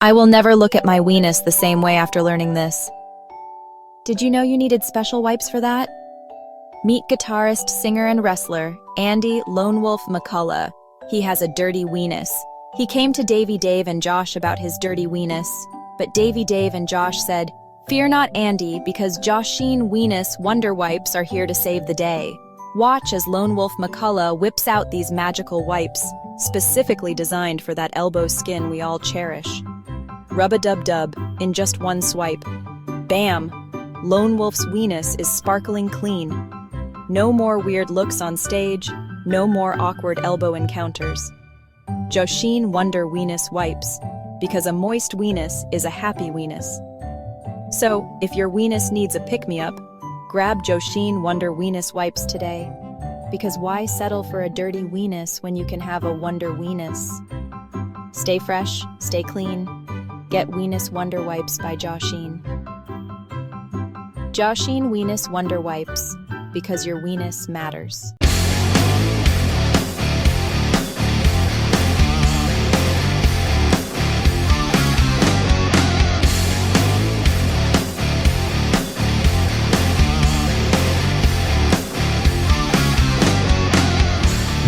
I will never look at my weenus the same way after learning this. Did you know you needed special wipes for that? Meet guitarist, singer, and wrestler, Andy Lone Wolf McCullough. He has a dirty weenus. He came to Davey Dave and Josh about his dirty weenus, but Davey Dave and Josh said, "Fear not, Andy, because Joshine Weenus Wonder Wipes are here to save the day." Watch as Lone Wolf McCullough whips out these magical wipes, specifically designed for that elbow skin we all cherish. Rub-a-dub-dub, in just one swipe. Bam! Lone Wolf's weenus is sparkling clean. No more weird looks on stage, no more awkward elbow encounters. Joshine Wonder Weenus Wipes, because a moist weenus is a happy weenus. So, if your weenus needs a pick-me-up, grab Joshine Wonder Weenus Wipes today. Because why settle for a dirty weenus when you can have a wonder weenus? Stay fresh, stay clean. Get Weenus Wonder Wipes by Joshine. Joshine Weenus Wonder Wipes, because your weenus matters.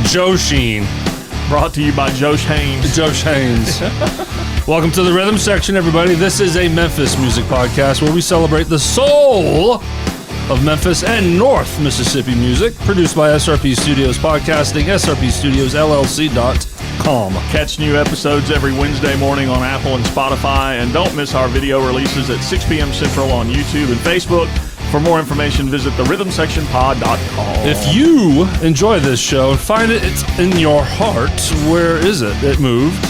Joshine. Brought to you by Josh Haynes. Josh Haynes. Welcome to the Rhythm Section, everybody. This is a Memphis music podcast where we celebrate the soul of Memphis and North Mississippi music. Produced by SRP Studios Podcasting, srpstudiosllc.com. Catch new episodes every Wednesday morning on Apple and Spotify. And don't miss our video releases at 6 p.m. Central on YouTube and Facebook. For more information, visit therhythmsectionpod.com. If you enjoy this show and find it's in your heart, where is it? It moved.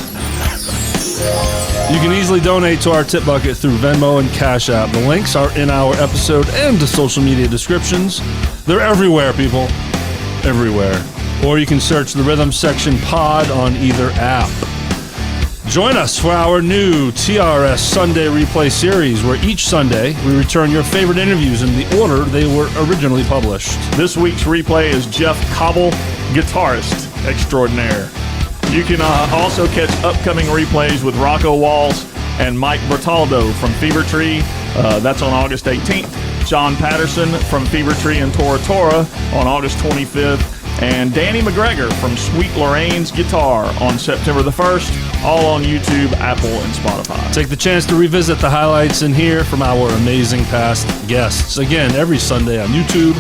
You can easily donate to our tip bucket through Venmo and Cash App. The links are in our episode and social media descriptions. They're everywhere, people. Everywhere. Or you can search the Rhythm Section Pod on either app. Join us for our new TRS Sunday Replay series, where each Sunday we return your favorite interviews in the order they were originally published. This week's replay is Jeff Cobble, guitarist extraordinaire. You can also catch upcoming replays with Rocco Walls and Mike Bertaldo from Fever Tree. That's on August 18th. John Patterson from Fever Tree and Tora Tora on August 25th. And Danny McGregor from Sweet Lorraine's Guitar on September the 1st, all on YouTube, Apple, and Spotify. Take the chance to revisit the highlights in here from our amazing past guests. Again, every Sunday on YouTube,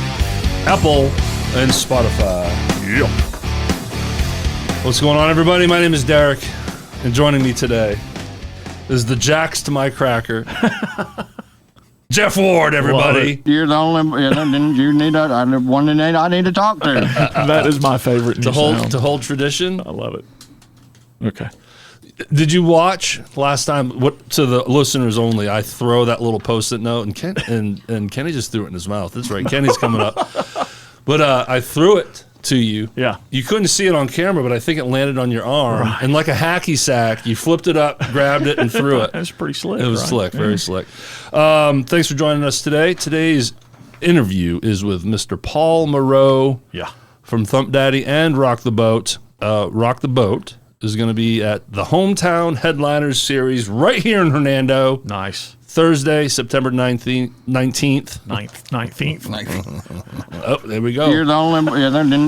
Apple, and Spotify. Yeah. What's going on, everybody? My name is Derek, and joining me today is the Jacks to my cracker, Jeff Ward, everybody. You're the only you need one that I need to talk to. That is my favorite to hold tradition. I love it. Okay. Did you watch last time? What, to the listeners only, I throw that little Post-it note, and Kenny just threw it in his mouth. That's right, Kenny's coming up. But I threw it to you. Yeah. You couldn't see it on camera, but I think it landed on your arm. Right. And like a hacky sack, you flipped it up, grabbed it, and threw it. That's pretty slick. It was slick, very slick. Thanks for joining us today. Today's interview is with Mr. Paul Moreau from Thumpdaddy and Rock the Boat. Rock the Boat is going to be at the Hometown Headliners Series right here in Hernando. Nice. Thursday, September 19th. 19th. Oh, there we go. You're the only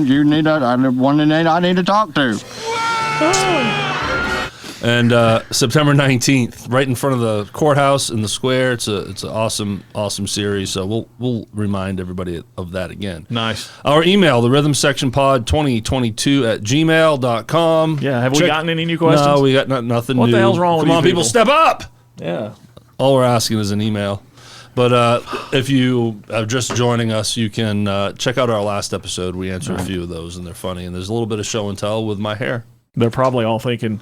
you need one that I need to talk to. And September 19th, right in front of the courthouse in the square. It's an awesome series. So we'll remind everybody of that again. Nice. Our email, therhythmsectionpod2022@gmail.com. Yeah. Have we gotten any new questions? No, we got nothing new. What the hell's wrong with you? Come on, people, step up. Yeah. All we're asking is an email. But if you are just joining us, you can check out our last episode. We answer a few of those, and they're funny. And there's a little bit of show and tell with my hair. They're probably all thinking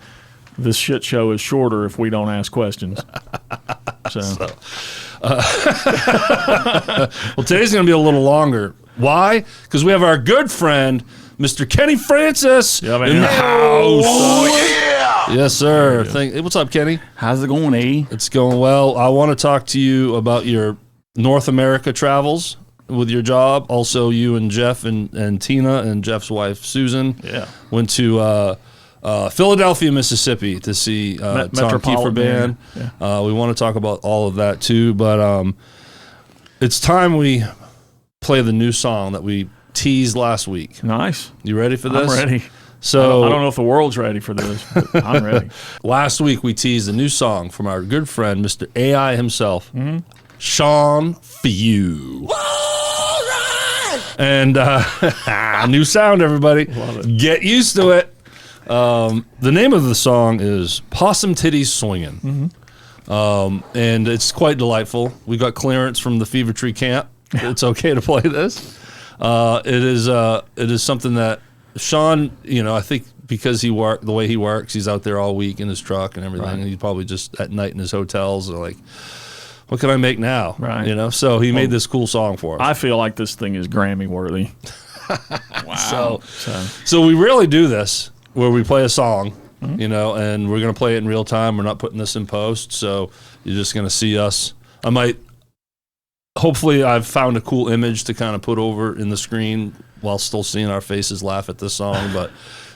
this shit show is shorter if we don't ask questions. Well, today's going to be a little longer. Why? Because we have our good friend, Mr. Kenny Francis, in the house. Oh, yeah. Yes, sir. Hey, what's up, Kenny? How's it going, E? It's going well. I want to talk to you about your North America travels with your job. Also, you and Jeff and Tina and Jeff's wife, Susan, went to Philadelphia, Mississippi to see Tom Keifer Band. Yeah. We want to talk about all of that too, but it's time we play the new song that we teased last week. Nice. You ready for this? I'm ready. So I don't know if the world's ready for this, but I'm ready. Last week we teased a new song from our good friend, Mr. AI himself, Sean Few. And new sound, everybody. Love it. Get used to it. The name of the song is Possum, Tittie, Swingin. And it's quite delightful. We got clearance from the Fever Tree camp. It's okay to play this. It is something that Sean, I think because the way he works, he's out there all week in his truck and everything. Right. And he's probably just at night in his hotels like, what can I make now? Right. So he made this cool song for us. I feel like this thing is Grammy worthy. Wow. So we really do this where we play a song, and we're going to play it in real time. We're not putting this in post. So you're just going to see us. Hopefully I've found a cool image to kind of put over in the screen while still seeing our faces laugh at this song. But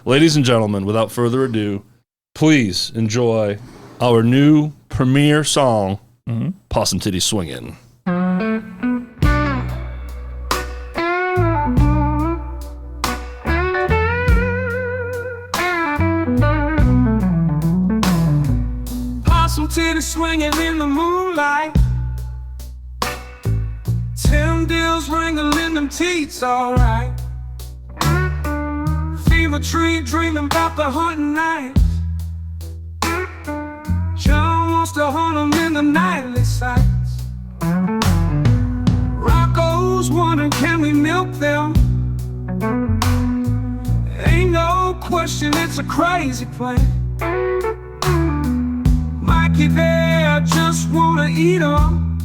ladies and gentlemen, without further ado, please enjoy our new premiere song, Possum, Tittie, Swingin'. Possum, titty, swinging in the moonlight. 10 deals ringling, them teats alright. Fever tree dreaming about the hunting night. John wants to hunt 'em in the nightly sights. Rocco's wondering, can we milk them? Ain't no question, it's a crazy plan. Mikey there just wanna eat 'em.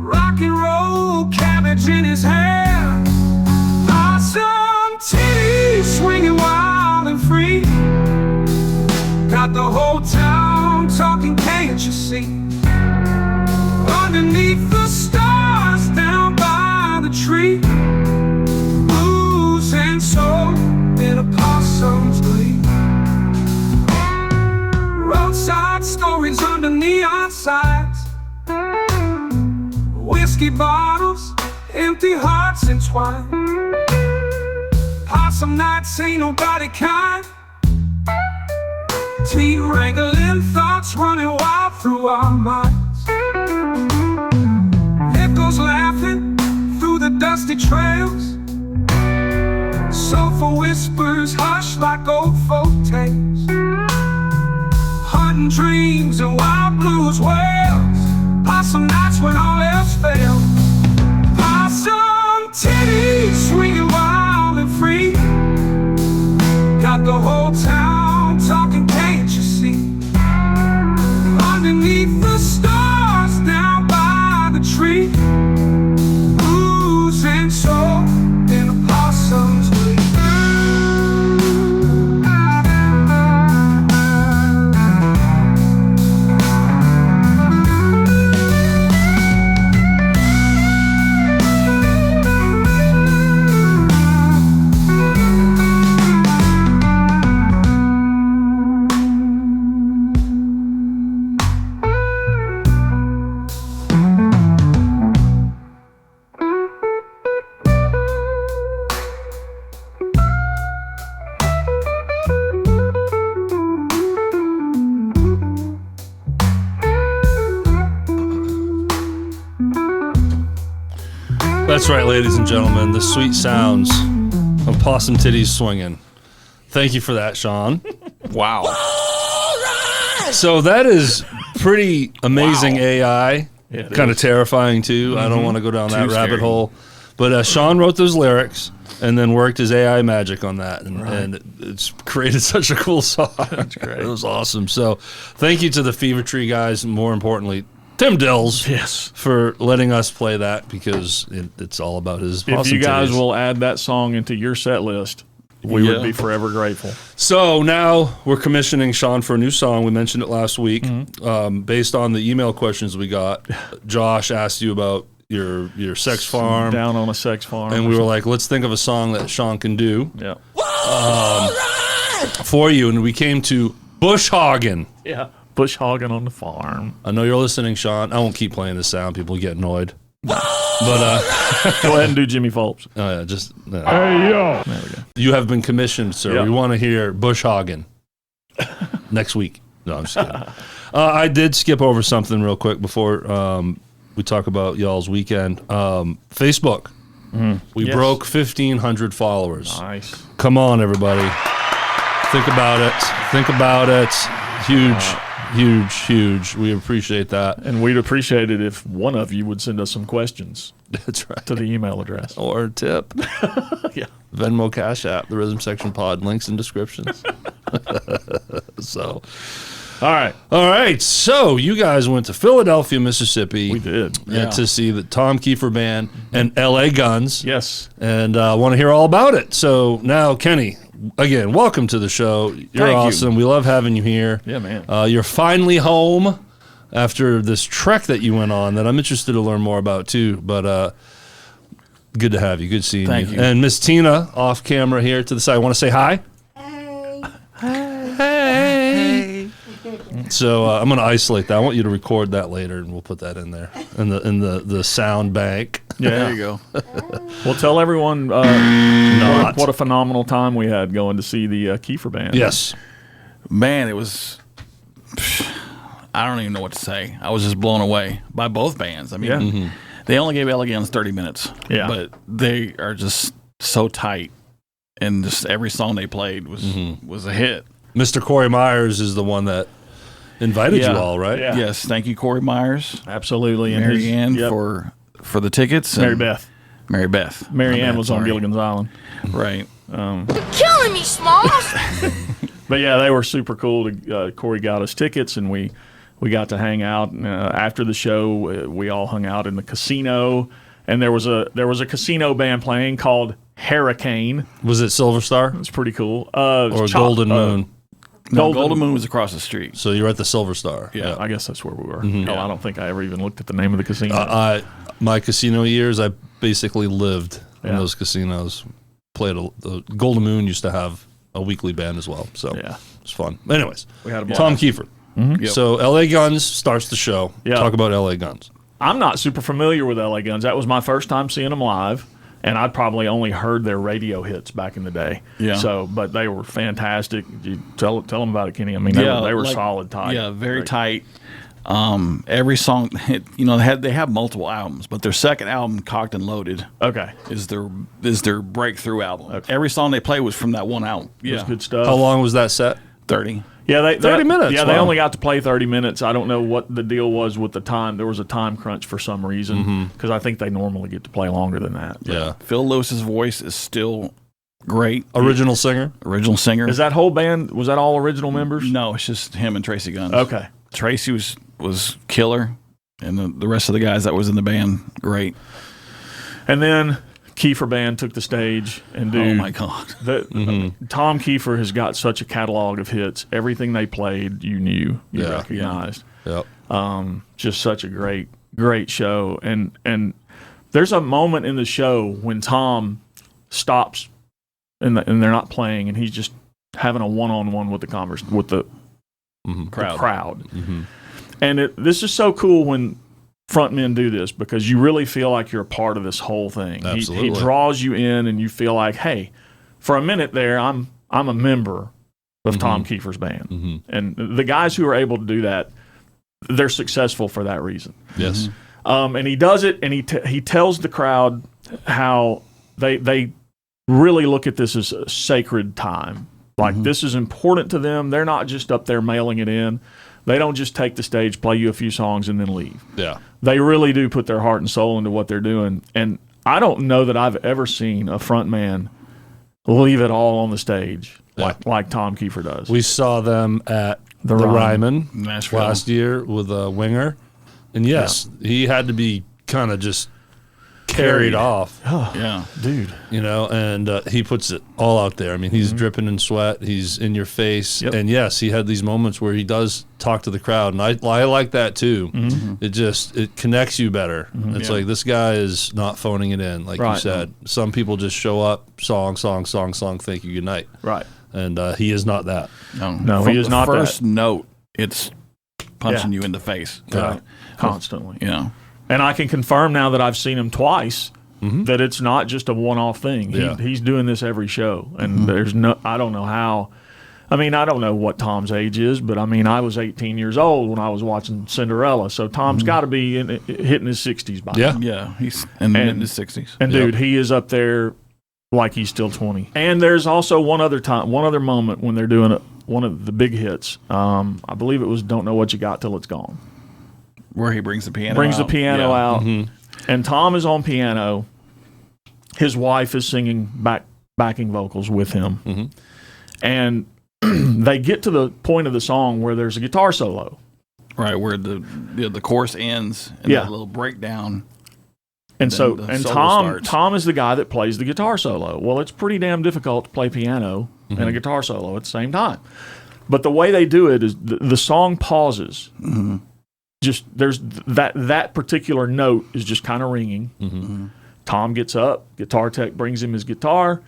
Rock and roll, cabbage in his hand. Possum, titty, swinging wild and free. Got the whole town talking, can't you see? Underneath the stars, down by the tree. Blues and soul in a possum's glee. Roadside stories under neon signs. Whiskey bottles, empty hearts entwined. Possum nights ain't nobody kind. Tea wrangling, thoughts running wild through our minds. Echoes laughing through the dusty trails. Soulful whispers hush like old folk tales. Hunting dreams and wild blues wails. Possum nights when all else fails. Possum, titty, swinging wild and free. Got the whole town talking, can't you see? Underneath the stars, down by the tree. Blues and soul in a possum's glee. That's right, ladies and gentlemen, the sweet sounds of Possum Titties Swingin'. Thank you for that, Sean. Wow. So that is pretty amazing AI, Yeah, kind of terrifying too. I don't want to go down that rabbit scary. hole. But Sean wrote those lyrics and then worked his AI magic on that, and it's created such a cool song. That's great. It was awesome. So thank you to the Fever Tree guys, and more importantly, Tim Dills, Yes. for letting us play that, because it's all about his If Possum you guys Titties. will add that song into your set list, we would be forever grateful. So now we're commissioning Sean for a new song. We mentioned it last week. Mm-hmm. Based on the email questions we got, Josh asked you about your sex farm. Down on a sex farm. And we were like, let's think of a song that Sean can do. yeah. for you, and we came to Bushhagen. Yeah, bush hogging on the farm. I know you're listening, Sean. I won't keep playing this sound. People get annoyed. But Go ahead and do Jimmy Phelps. oh yeah, just Hey, yo. There we go. you have been commissioned, sir. Yeah. We want to hear Bushhagen next week. No, I'm just kidding. I did skip over something real quick before we talk about y'all's weekend. Facebook. We Yes. broke 1,500 followers. Nice. Come on, everybody. Think about it. Think about it. Huge, huge, huge. We appreciate that. And we'd appreciate it if one of you would send us some questions That's right. to the email address. Or a tip. Yeah. Venmo, Cash App, the Rhythm Section Pod. Links in descriptions. So, All right. all right. So you guys went to Philadelphia, Mississippi. We did. To see the Tom Keifer Band and L.A. Guns. Yes. And want to hear all about it. So now, Kenny, again, welcome to the show. You're Thank you. awesome. We love having you here. Yeah, man. You're finally home after this trek that you went on that I'm interested to learn more about too. But good to have you. Good seeing Thank you. And Miss Tina off camera here to the side. Want to say hi? Hey. So I'm going to isolate that. I want you to record that later, and we'll put that in there in the sound bank. Yeah. There you go. Well, tell everyone what a phenomenal time we had going to see the Keifer Band. Yes. Man, it was. I don't even know what to say. I was just blown away by both bands. I mean, Yeah. they only gave Elegans 30 minutes. Yeah. But they are just so tight, and just every song they played was a hit. Mr. Corey Myers is the one that invited Yeah. you all, right? Yeah. Yes, thank you, Corey Myers, Absolutely. And Mary Ann yep. for the tickets. Mary and Beth. Mary Beth. Mary My Ann bad, was on sorry. Gilligan's Island. Right. Killing me, Smalls. But yeah, they were super cool. Corey got us tickets, and we got to hang out. After the show, we all hung out in the casino, and there was a casino band playing called Hurricane. Was it Silver Star It was pretty cool. or Golden Moon? No, Golden Moon was across the street. So you're at the Silver Star. Yeah, I guess that's where we were. Mm-hmm. No, I don't think I ever even looked at the name of the casino. My casino years, I basically lived in Yeah. those casinos. Played the Golden Moon used to have a weekly band as well, so Yeah. it's fun. Anyways, We had a blast. Tom Keifer. Yep. So L.A. Guns starts the show. Yeah. Talk about L.A. Guns. I'm not super familiar with LA Guns. That was my first time seeing them live, and I'd probably only heard their radio hits back in the day. Yeah. So, but they were fantastic. You tell them about it, Kenny. I mean, they were like- solid tight. Yeah, very Like, tight. Every song, they have multiple albums, but their second album, Cocked and Loaded, Okay. is their breakthrough album. Every song they play was from that one album. It was Yeah, good stuff. How long was that set? 30. Yeah, 30 minutes, Yeah, they wow. only got to play 30 minutes. I don't know what the deal was with the time. There was a time crunch for some reason because I think they normally get to play longer than that. Yeah. Phil Lewis's voice is still great. Original singer? Original singer. Is that whole band, was that all original members? No, it's just him and Tracy Guns. Okay. Tracy was killer, and the rest of the guys that was in the band, great. And then Keifer Band took the stage, and dude, Oh my God. Tom Keifer has got such a catalog of hits. Everything they played, you Yeah. recognized. Yep. Just such a great show. And there's a moment in the show when Tom stops and they're not playing, and he's just having a one-on-one with the crowd. And this is so cool when frontmen do this, because you really feel like you're a part of this whole thing. He Absolutely. draws you in, and you feel like, hey, for a minute there, I'm a member of Tom Keifer's band. And the guys who are able to do that, they're successful for that reason. Yes. And he does it, and he tells the crowd how they really look at this as a sacred time. Like, this is important to them. They're not just up there mailing it in. They don't just take the stage, play you a few songs, and then leave. Yeah. They really do put their heart and soul into what they're doing. And I don't know that I've ever seen a front man leave it all on the stage like Tom Keifer does. We saw them at the Ryman. Ryman Nashville. last year with a winger. And yes, he had to be kind of just carried off, Yeah. Dude. and he puts it all out there. I mean, he's dripping in sweat. He's in your face. Yep. And yes, he had these moments where he does talk to the crowd. And I like that too. It connects you better. It's like, this guy is not phoning it in. Like you Right. said, some people just show up, song, thank you, good night. Right. And he is not that. No, From he is the not that. first note, it's punching you in the face. Right. Constantly. You know. And I can confirm now that I've seen him twice that it's not just a one-off thing. Yeah. He's doing this every show, and there's no. I don't know how. I mean, I don't know what Tom's age is, but I mean, I was 18 years old when I was watching Cinderella, so Tom's got to be hitting his 60s by now. Yeah, he's in his 60s. And dude, he is up there like he's still 20. And there's also one other moment when they're doing one of the big hits. I believe it was "Don't Know What You Got Till It's Gone." Where he brings the piano out. And Tom is on piano. His wife is singing backing vocals with him. And they get to the point of the song where there's a guitar solo. Right, where the chorus ends and that little breakdown. And so solo starts. Tom is the guy that plays the guitar solo. Well, it's pretty damn difficult to play piano and a guitar solo at the same time. But the way they do it is the song pauses. Just there's that particular note is just kind of ringing. Tom gets up, guitar tech brings him his guitar.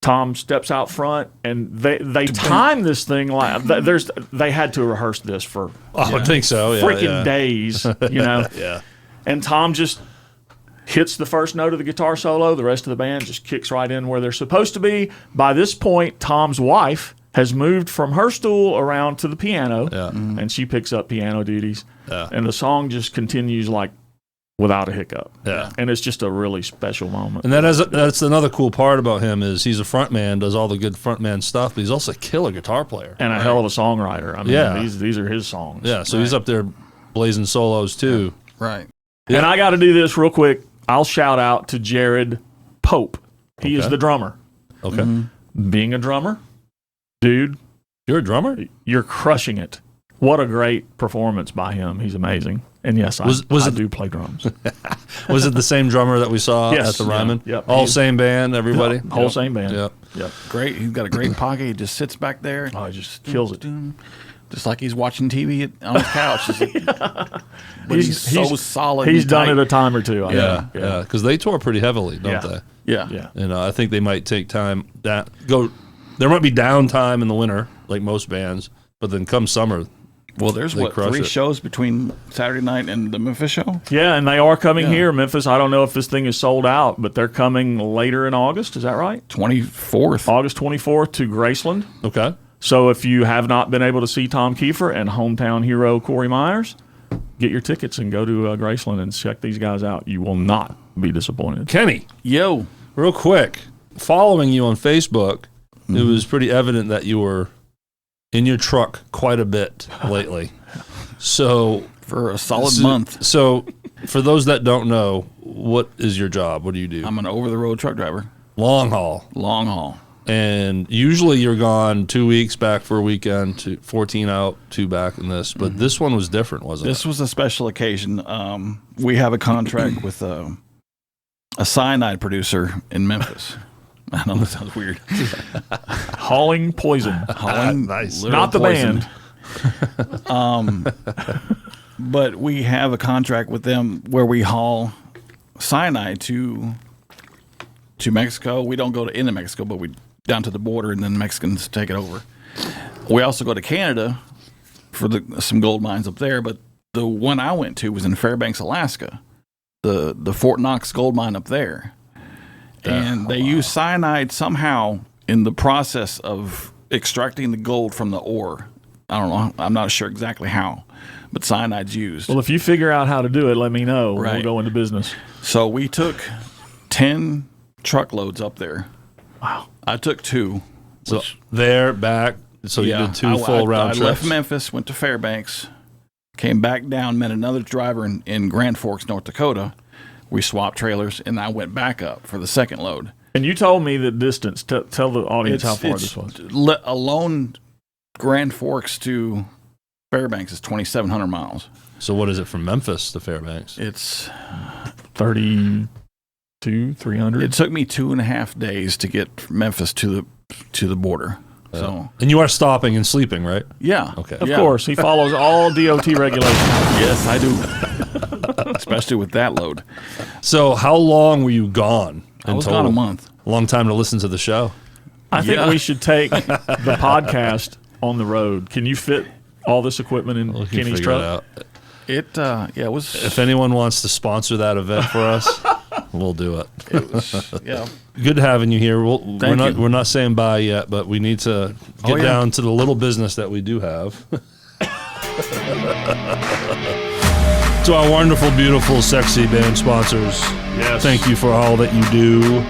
Tom steps out front, and they time this thing like they had to rehearse this for I would think so. freaking days, you know. Yeah. And Tom just hits the first note of the guitar solo. The rest of the band just kicks right in where they're supposed to be. By this point, Tom's wife has moved from her stool around to the piano, and she picks up piano duties. And the song just continues like without a hiccup. And it's just a really special moment. And that's another cool part about him is he's a front man, does all the good front man stuff, but he's also a killer guitar player. And a hell of a songwriter. I mean, these are his songs. Yeah, so he's up there blazing solos too. Right. And I got to do this real quick. I'll shout out to Jared Pope. He is the drummer. Okay. Being a drummer, dude, You're a drummer? you're crushing it. What a great performance by him. He's amazing. And yes, I do play drums. Was it the same drummer that we saw Yes. at the Ryman? Yeah. Yep. All same band, everybody? Whole same band. Yep. Great. He's got a great pocket. He just sits back there. Oh, he just kills it. Just like he's watching TV on his couch. But he's so solid. He's and done tight. it a time or two. I Yeah, think. yeah. Because they tour pretty heavily, don't Yeah. they? Yeah. Yeah. And I think they might take time. There might be downtime in the winter, like most bands, but then come summer, Well, there's They crush 3 it. shows between Saturday night and the Memphis show? Yeah, and they are coming Yeah. here, Memphis. I don't know if this thing is sold out, but they're coming later in August. Is that right? 24th. August 24th to Graceland. okay? So if you have not been able to see Tom Keifer and hometown hero Corey Myers, get your tickets and go to Graceland and check these guys out. You will not be disappointed. Kenny, Yo. real quick, following you on Facebook, it was pretty evident that you were in your truck quite a bit lately. So For a solid month. So for those that don't know, what is your job? What do you do? I'm an over-the-road truck driver. Long haul. Long haul. And usually you're gone 2 weeks, back for a weekend, 14 out, 2 back in this. But this one was different, wasn't This it? was a special occasion. We have a contract with a cyanide producer in Memphis. I know that sounds weird. Hauling poison. Hauling Nice. literal Not the poison. band. But we have a contract with them where we haul cyanide to Mexico. We don't go into Mexico, but we down to the border, and then Mexicans take it over. We also go to Canada for some gold mines up there, but the one I went to was in Fairbanks, Alaska, the Fort Knox gold mine up there. And they use cyanide somehow in the process of extracting the gold from the ore. I don't know. I'm not sure exactly how, but cyanide's used. Well, if you figure out how to do it, let me know. Right. We'll go into business. So we took 10 truckloads up there. Wow. I took 2. So there, back. So you did 2 full round I trips. left Memphis, went to Fairbanks, came back down, met another driver in Grand Forks, North Dakota. We swapped trailers, and I went back up for the second load. And you told me the distance. Tell the audience how far this was. Alone, Grand Forks to Fairbanks is 2,700 miles. So what is it from Memphis to Fairbanks? It's 300. It took me 2.5 days to get from Memphis to the border. So And you are stopping and sleeping, right? yeah, Okay. Of course, he follows all DOT regulations. Yes, I do. Especially with that load. So how long were you gone? I was total? gone a month. A long time to listen to the show. I think we should take the podcast on the road. Can you fit all this equipment in Kenny's truck? It was. If anyone wants to sponsor that event for us, we'll do it. It was, yeah. Good having you here. Thank you. We're not saying bye yet, but we need to get down to the little business that we do have. To our wonderful, beautiful, sexy band sponsors. Yes. Thank you for all that you do.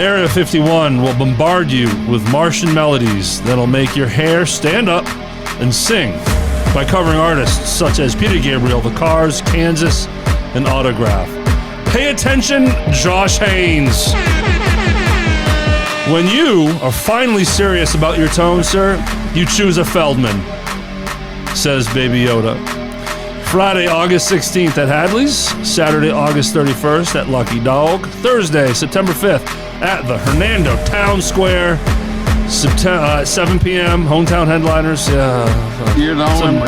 Area 51 will bombard you with Martian melodies that'll make your hair stand up and sing by covering artists such as Peter Gabriel, The Cars, Kansas, and Autograph. Pay attention, Josh Haynes. When you are finally serious about your tone, sir, you choose a Feldman, says Baby Yoda. Friday, August 16th at Hadley's, Saturday, August 31st at Lucky Dog, Thursday, September 5th at the Hernando Town Square, 7 p.m., hometown headliners. You're the only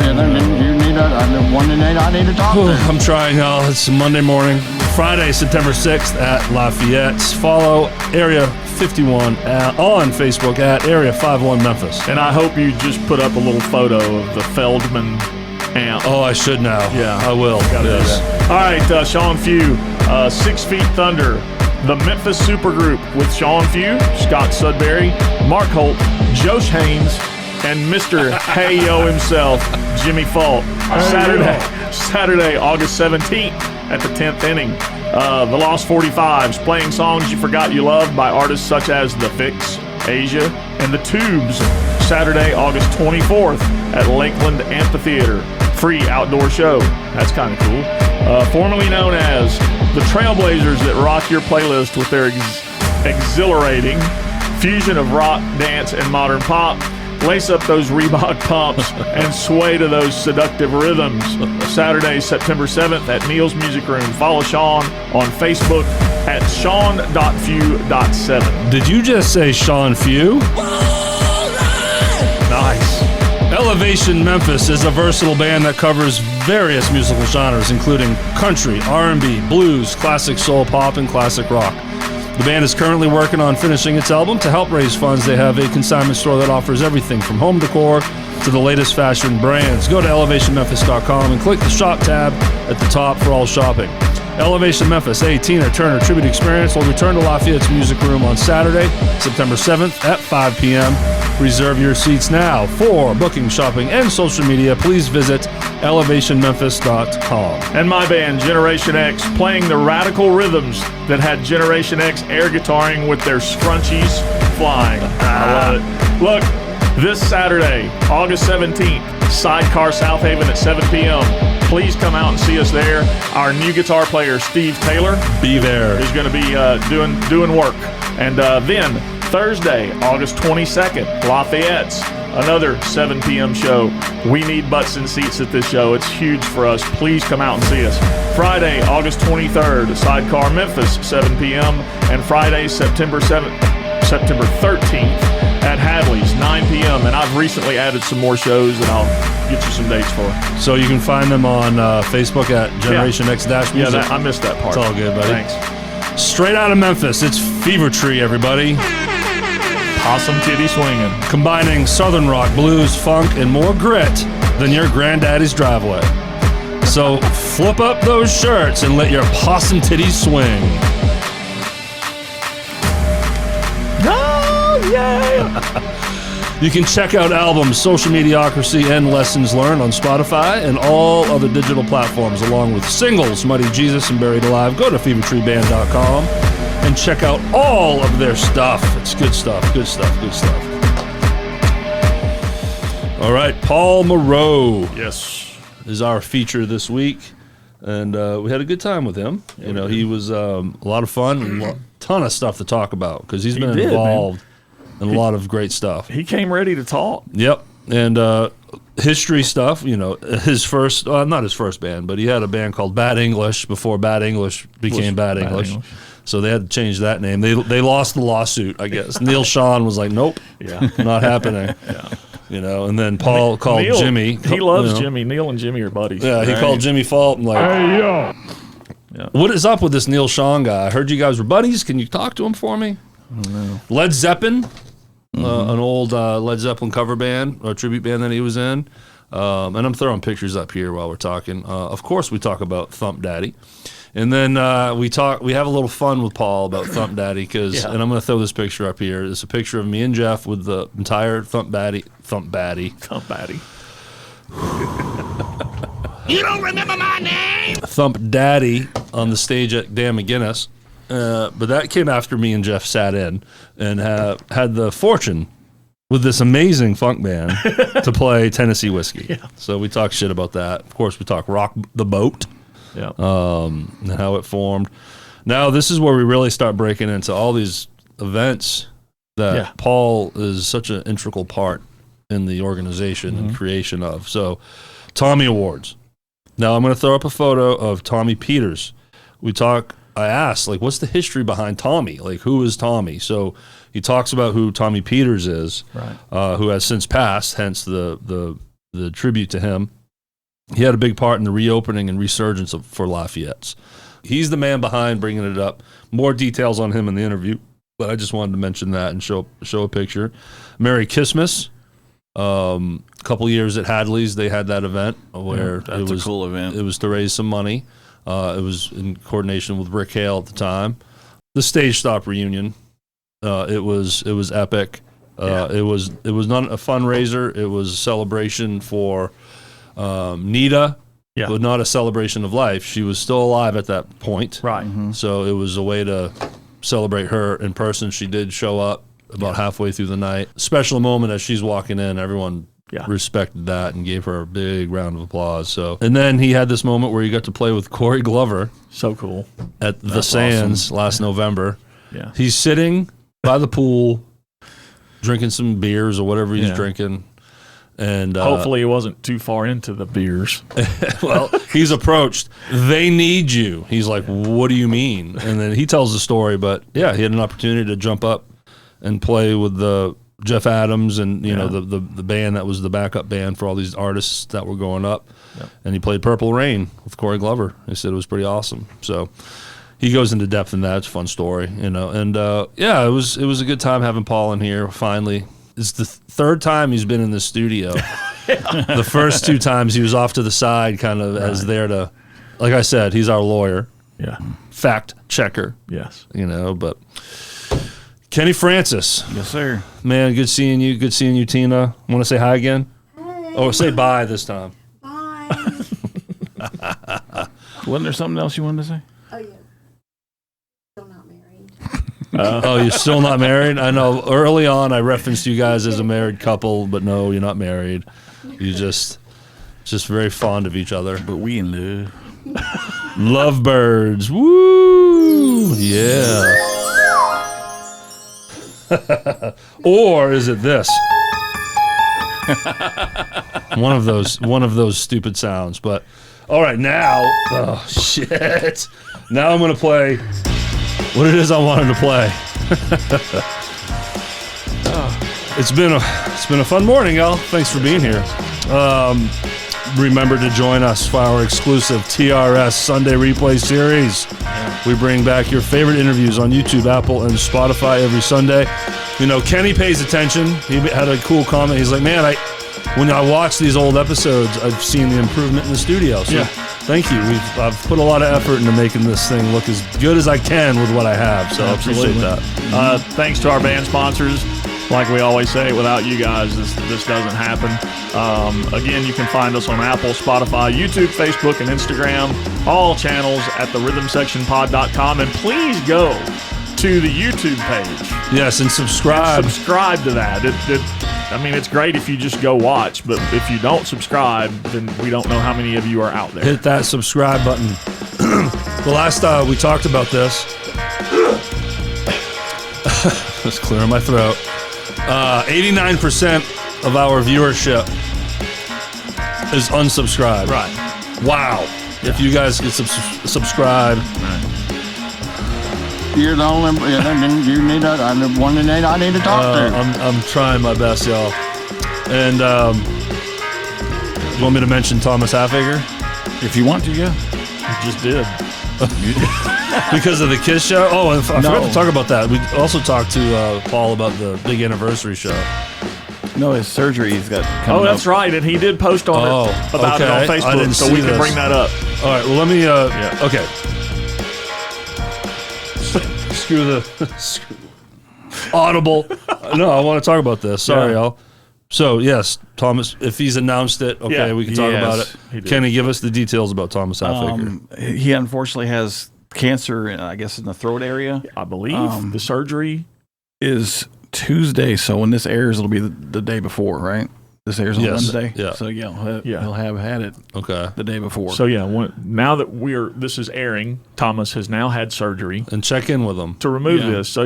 you need the one that I need to talk to. I'm trying, it's Monday morning. Friday, September 6th at Lafayette's. Follow Area 51 on Facebook at Area 51 Memphis. And I hope you just put up a little photo of the Feldman amp. Oh, I should now. Yeah. I will. Gotta do that. All right, Sean Few, 6 Feet Thunder, the Memphis Supergroup with Sean Few, Scott Sudbury, Mark Holt, Josh Haynes, and Mr. Hey Yo himself, Jimmy Fault. Saturday, August 17th at the 10th Inning. The Lost 45s, playing songs you forgot you loved by artists such as The Fix, Asia, and The Tubes. Saturday, August 24th at Lakeland Amphitheater. Free outdoor show. That's kind of cool. Formerly known as the Trailblazers that rock your playlist with their exhilarating fusion of rock, dance, and modern pop. Lace up those Reebok pumps and sway to those seductive rhythms. Saturday, September 7th at Neil's Music Room. Follow Sean on Facebook at sean.few.7. Did you just say Sean Few? Nice. Elevation Memphis is a versatile band that covers various musical genres, including country, R&B, blues, classic soul, pop, and classic rock. The band is currently working on finishing its album. To help raise funds, they have a consignment store that offers everything from home decor to the latest fashion brands. Go to elevationmemphis.com and click the shop tab at the top for all shopping. Elevation Memphis, a Tina Turner tribute experience, will return to Lafayette's Music Room on Saturday, September 7th at 5 p.m. Reserve your seats now. For booking, shopping, and social media, please visit elevationmemphis.com. And my band, Generation X, playing the radical rhythms that had Generation X air guitaring with their scrunchies flying. I love it. Look, this Saturday, August 17th, Sidecar South Haven at 7 p.m. Please come out and see us there. Our new guitar player, Steve Taylor, Be there. is going to be doing work. And then Thursday, August 22nd, Lafayette's, another 7 p.m. show. We need butts and seats at this show. It's huge for us. Please come out and see us. Friday, August 23rd, Sidecar Memphis, 7 p.m. And Friday, September 13th at Hadley's, 9 p.m. And I've recently added some more shows that I'll get you some dates for. So you can find them on Facebook at Generation X Music. Yeah, I missed that part. It's all good, buddy. Thanks. Straight out of Memphis, it's Fever Tree, everybody. Possum Tittie Swingin. Combining southern rock, blues, funk, and more grit than your granddaddy's driveway. So flip up those shirts and let your possum titties swing. Oh, yeah! You can check out albums, Social Mediocracy, and Lessons Learned on Spotify and all other digital platforms, along with singles, Muddy Jesus and Buried Alive. Go to fevertreeband.com and check out all of their stuff. It's good stuff, good stuff, good stuff. All right, Paul Moreau. Yes. Is our feature this week, and we had a good time with him. Yeah, he was a lot of fun, a ton of stuff to talk about because he's been involved in a lot of great stuff. He came ready to talk. Yep, and history stuff. His first, not his first band, but he had a band called Bad English before Bad English became Bad English. So they had to change that name. They lost the lawsuit, I guess. Neil Sean was like, nope, not happening. And then Paul called Neil, Jimmy. He loves Jimmy. Neil and Jimmy are buddies. Yeah, he called Jimmy Fault and like, hey, yo. Yeah. What is up with this Neil Sean guy? I heard you guys were buddies. Can you talk to him for me? Led Zeppin, an old Led Zeppelin cover band or tribute band that he was in. And I'm throwing pictures up here while we're talking. Of course, we talk about Thumpdaddy. And then we have a little fun with Paul about Thumpdaddy and I'm going to throw this picture up here. It's a picture of me and Jeff with the entire Thumpdaddy. You don't remember my name? Thumpdaddy on the stage at Dan McGuinness. But that came after me and Jeff sat in and had the fortune with this amazing funk band to play Tennessee Whiskey. Yeah. So we talk shit about that. Of course, we talk Rock the Boat. Yeah. And how it formed. Now, this is where we really start breaking into all these events that Paul is such an integral part in the organization and creation of. So, Tommy Awards. Now, I'm going to throw up a photo of Tommy Peters. I asked, like, what's the history behind Tommy? Like, who is Tommy? So, he talks about who Tommy Peters is, who has since passed, hence the tribute to him. He had a big part in the reopening and resurgence for Lafayette's. He's the man behind bringing it up. More details on him in the interview, but I just wanted to mention that and show a picture. Merry Kissmas. A couple years at Hadley's, they had that event where it was a cool event. It was to raise some money. It was in coordination with Rick Hale at the time. The Stagestop Reunion. It was epic. It was not a fundraiser. It was a celebration for Nita, but not a celebration of life. She was still alive at that point. Right. So it was a way to celebrate her in person. She did show up about halfway through the night. Special moment as she's walking in. Everyone respected that and gave her a big round of applause. So, and then he had this moment where he got to play with Cory Glover. So cool. At the Sands last November. Yeah. He's sitting by the pool, drinking some beers or whatever he's drinking. And hopefully he wasn't too far into the beers. Well, he's approached. They need you. He's like, what do you mean? And then he tells the story. But yeah, he had an opportunity to jump up and play with the Jeff Adams and you know the band that was the backup band for all these artists that were going up. Yep. And he played Purple Rain with Cory Glover. He said it was pretty awesome. So he goes into depth in that. It's a fun story, you know. And it was a good time having Paul in here finally. It's the third time he's been in the studio. The first two times he was off to the side, kind of as there to, like I said, he's our lawyer. Yeah. Fact checker. Yes. You know, but Kenny Francis. Yes, sir. Man, good seeing you. Good seeing you, Tina. Want to say hi again? Hi. Oh, say bye this time. Bye. Wasn't there something else you wanted to say? Oh, yeah. Still not married. Oh, you're still not married? I know early on I referenced you guys as a married couple, but no, you're not married. You're just very fond of each other. But we in love. Lovebirds. Woo! Yeah. Or is it this? One of those stupid sounds. But all right, now, oh shit! Now I'm gonna play what it is I wanted to play. It's been a fun morning, y'all. Thanks for being here. Remember to join us for our exclusive TRS Sunday Replay series. We bring back your favorite interviews on YouTube, Apple, and Spotify every Sunday. You know, Kenny pays attention. He had a cool comment. He's like, man, when I watch these old episodes, I've seen the improvement in the studio. So thank you. I've put a lot of effort into making this thing look as good as I can with what I have. So I appreciate that. Thanks to our band sponsors. Like we always say, without you guys, this doesn't happen. Again, you can find us on Apple, Spotify, YouTube, Facebook, and Instagram. All channels at therhythmsectionpod.com. And please go to the YouTube page. Yes, and subscribe. And subscribe to that. It's great if you just go watch, but if you don't subscribe, then we don't know how many of you are out there. Hit that subscribe button. The last we talked about this. Just clearing my throat. 89% of our viewership is unsubscribed. Right. Wow. Yeah. If you guys could subscribe. Right. You're the only you need one I need to talk to. I'm trying my best, y'all. And you want me to mention Thomas Halfager? If you want to, yeah. I just did. Because of the Kiss show? Oh, and I forgot to talk about that. We also talked to Paul about the big anniversary show. No, his surgery he's got Oh, coming that's up. right, and he did post on it about it on okay. I Facebook, didn't so see we can this. bring that up. All right, well, let me, okay. Screw the audible. No, I want to talk about this. Sorry, y'all. So, yes, Thomas, if he's announced it, okay, we can talk about it. Can he give us the details about Thomas Halfaker? He unfortunately has cancer, I guess, in the throat area. I believe the surgery is Tuesday, so when this airs, it'll be the day before, right? This airs on Wednesday. Yeah. So, he'll have had it the day before. So, now that this is airing, Thomas has now had surgery. And check in with him. To remove this. So,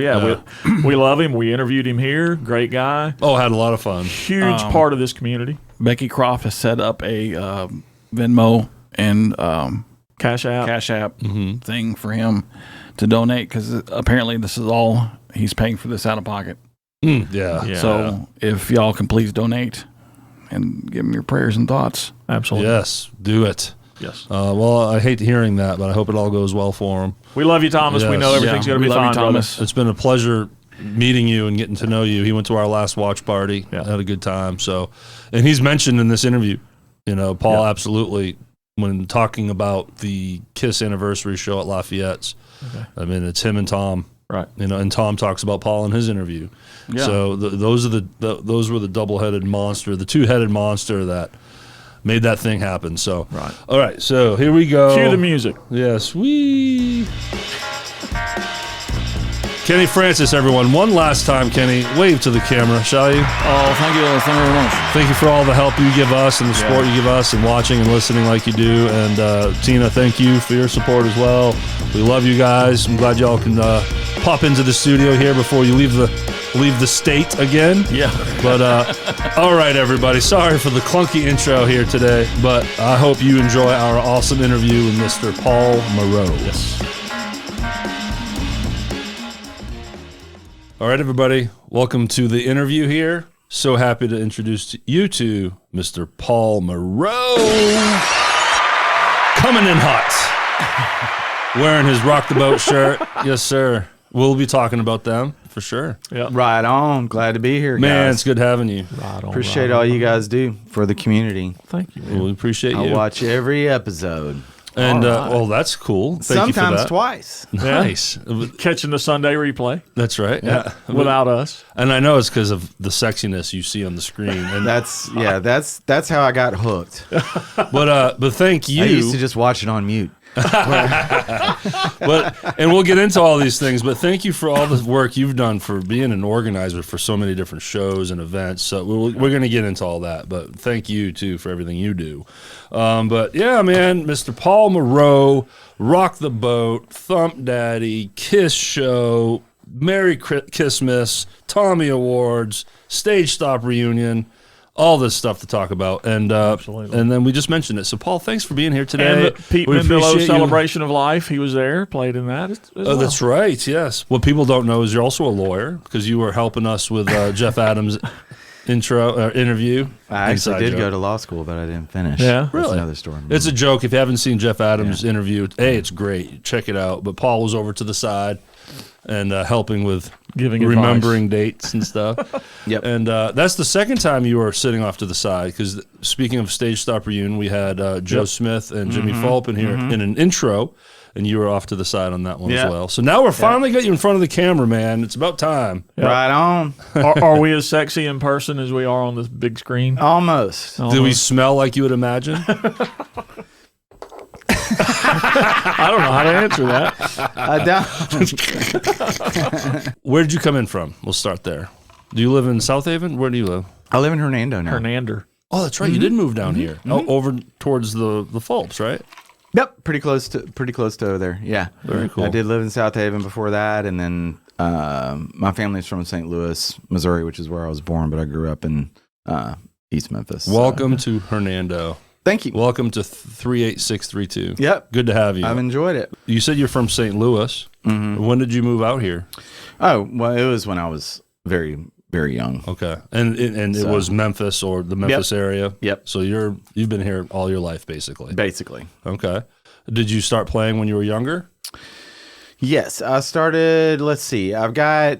we love him. We interviewed him here. Great guy. Oh, had a lot of fun. Huge part of this community. Becky Croft has set up a Venmo and Cash App thing for him to donate because apparently this is all he's paying for this out of pocket. Yeah. So if y'all can please donate and give him your prayers and thoughts. Absolutely. Yes, do it. Yes. Well, I hate hearing that, but I hope it all goes well for him. We love you, Thomas. Yes. We know everything's going to be fine, Thomas. It's been a pleasure meeting you and getting to know you. He went to our last watch party. Yeah. Had a good time. So, and he's mentioned in this interview, Paul absolutely, when talking about the Kiss anniversary show at Lafayette's, I mean, it's him and Tom. Right. And Tom talks about Paul in his interview. Yeah. So those were the double-headed monster, the two-headed monster that made that thing happen. So, all right, so here we go. Cue the music. Yes, we. Kenny Francis, everyone. One last time, Kenny, wave to the camera, shall you? Oh, thank you. Thank you very much. Thank you for all the help you give us and the support you give us and watching and listening like you do. And Tina, thank you for your support as well. We love you guys. I'm glad y'all can pop into the studio here before you leave the state again. Yeah. But all right, everybody. Sorry for the clunky intro here today, but I hope you enjoy our awesome interview with Mr. Paul Moreau. Yes. All right, everybody. Welcome to the interview here. So happy to introduce you to Mr. Paul Moreau. Coming in hot. Wearing his Rock the Boat shirt. Yes, sir. We'll be talking about them for sure. Yeah. Right on. Glad to be here, Man, guys. it's good having you. Right on. Appreciate all you guys do for the community. Thank you, man. Well, we appreciate you. I watch every episode. And, well, that's cool. Thank you for Sometimes that. twice. Nice. Catching the Sunday replay. That's right. Yeah. Without us. And I know it's because of the sexiness you see on the screen. And That's how I got hooked. but thank you. I used to just watch it on mute. And we'll get into all these things, but thank you for all the work you've done for being an organizer for so many different shows and events. So we're going to get into all that, but thank you too for everything you do. But yeah, man, Mr. Paul Moreau, Rock the Boat, Thumpdaddy, Kiss Show, Merry Kissmas, Tommy Awards, Stagestop Reunion. All this stuff to talk about, and and then we just mentioned it. So, Paul, thanks for being here today. And the Pete We Mendelow appreciate you. Celebration of Life, he was there, played in that. Oh, that's right. Yes. What people don't know is you're also a lawyer because you were helping us with Jeff Adams' interview. I actually Inside did joke. go to law school, but I didn't finish. Yeah? That's Really? another story. It's a joke. If you haven't seen Jeff Adams' interview, it's great. Check it out. But Paul was over to the side and helping with Giving remembering dates and stuff. Yep. And that's the second time you were sitting off to the side because speaking of Stagestop Reunion, we had Joe Smith and Jimmy Fulp in here in an intro, and you were off to the side on that one as well. So now we're finally got you in front of the camera, man. It's about time. Right on. Are we as sexy in person as we are on this big screen? Almost. Do we smell like you would imagine? I don't know how to answer that. I don't. Where did you come in from? We'll start there. Do you live in South Haven? Where do you live? I live in Hernando now. Hernando. Oh, that's right. You did move down here. Oh, over towards the Fulps, right? Yep, pretty close to over there. Yeah, Very cool. I did live in South Haven before that, and then my family's from St. Louis, Missouri, which is where I was born, but I grew up in East Memphis. Welcome to Hernando. Thank you. Welcome to 38632. Yep. Good to have you. I've enjoyed it. You said you're from St. Louis. When did you move out here? Oh, well, it was when I was very very young. Okay, and it was Memphis or the Memphis area. Yep. So you've been here all your life, basically. Basically. Okay. Did you start playing when you were younger? Yes, I started. Let's see. I've got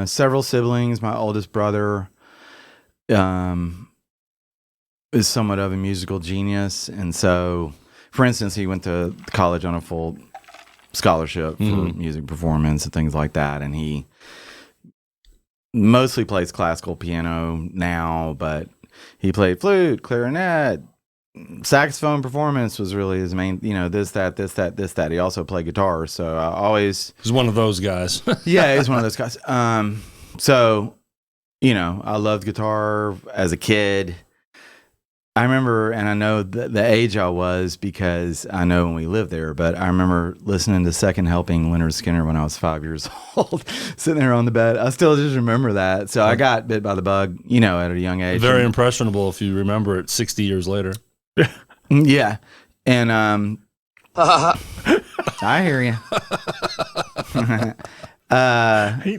several siblings. My oldest brother is somewhat of a musical genius, and so, for instance, he went to college on a full scholarship for music performance and things like that, and he mostly plays classical piano now, but he played flute, clarinet, saxophone. Performance was really his main, this, that. He also played guitar, so I always... He's one of those guys. Yeah, he's one of those guys. So, I loved guitar as a kid. I remember, and I know the age I was because I know when we lived there, but I remember listening to Second Helping Leonard Skinner when I was 5 years old, sitting there on the bed. I still just remember that. So I got bit by the bug, at a young age. Very impressionable if you remember it 60 years later. Yeah. And I hear you.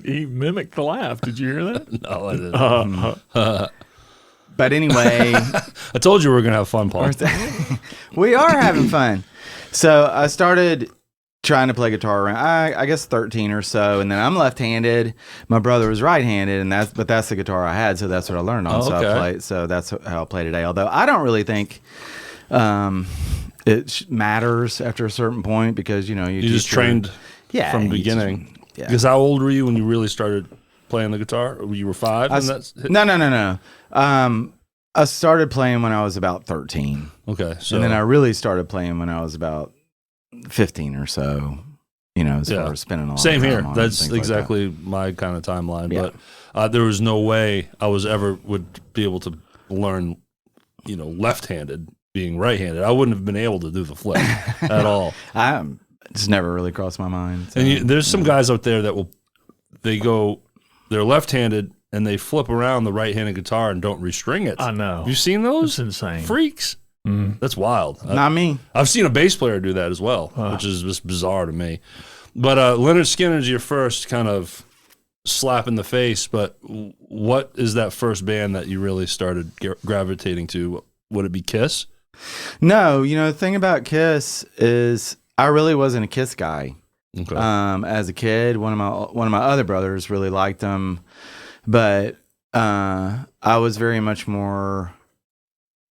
He mimicked the laugh. Did you hear that? No, I didn't. But anyway, I told you we were going to have fun, Paul. We are having fun. So I started trying to play guitar around, I guess 13 or so, and then I'm left-handed. My brother was right-handed, and that's the guitar I had, so that's what I learned on. So that's how I play today. Although I don't really think it matters after a certain point because you just trained from the beginning. Because how old were you when you really started playing the guitar? You were 5? No. I started playing when I was about 13. Okay. So, and then I really started playing when I was about 15 or so, as far as spending a lot Same of time here. on That's exactly like that. my kind of timeline. Yeah. But there was no way I would be able to learn, left-handed being right-handed. I wouldn't have been able to do the flip at all. It's never really crossed my mind. So, And there's some guys out there that they're left-handed and they flip around the right-handed guitar and don't restring it. I know. Have you seen those? It's insane. Freaks. That's wild. Not me. I've seen a bass player do that as well, which is just bizarre to me. But Leonard Skinner's your first kind of slap in the face. But what is that first band that you really started gravitating to? Would it be Kiss? No, the thing about Kiss is I really wasn't a Kiss guy. Okay. As a kid, one of my other brothers really liked them, but I was very much more.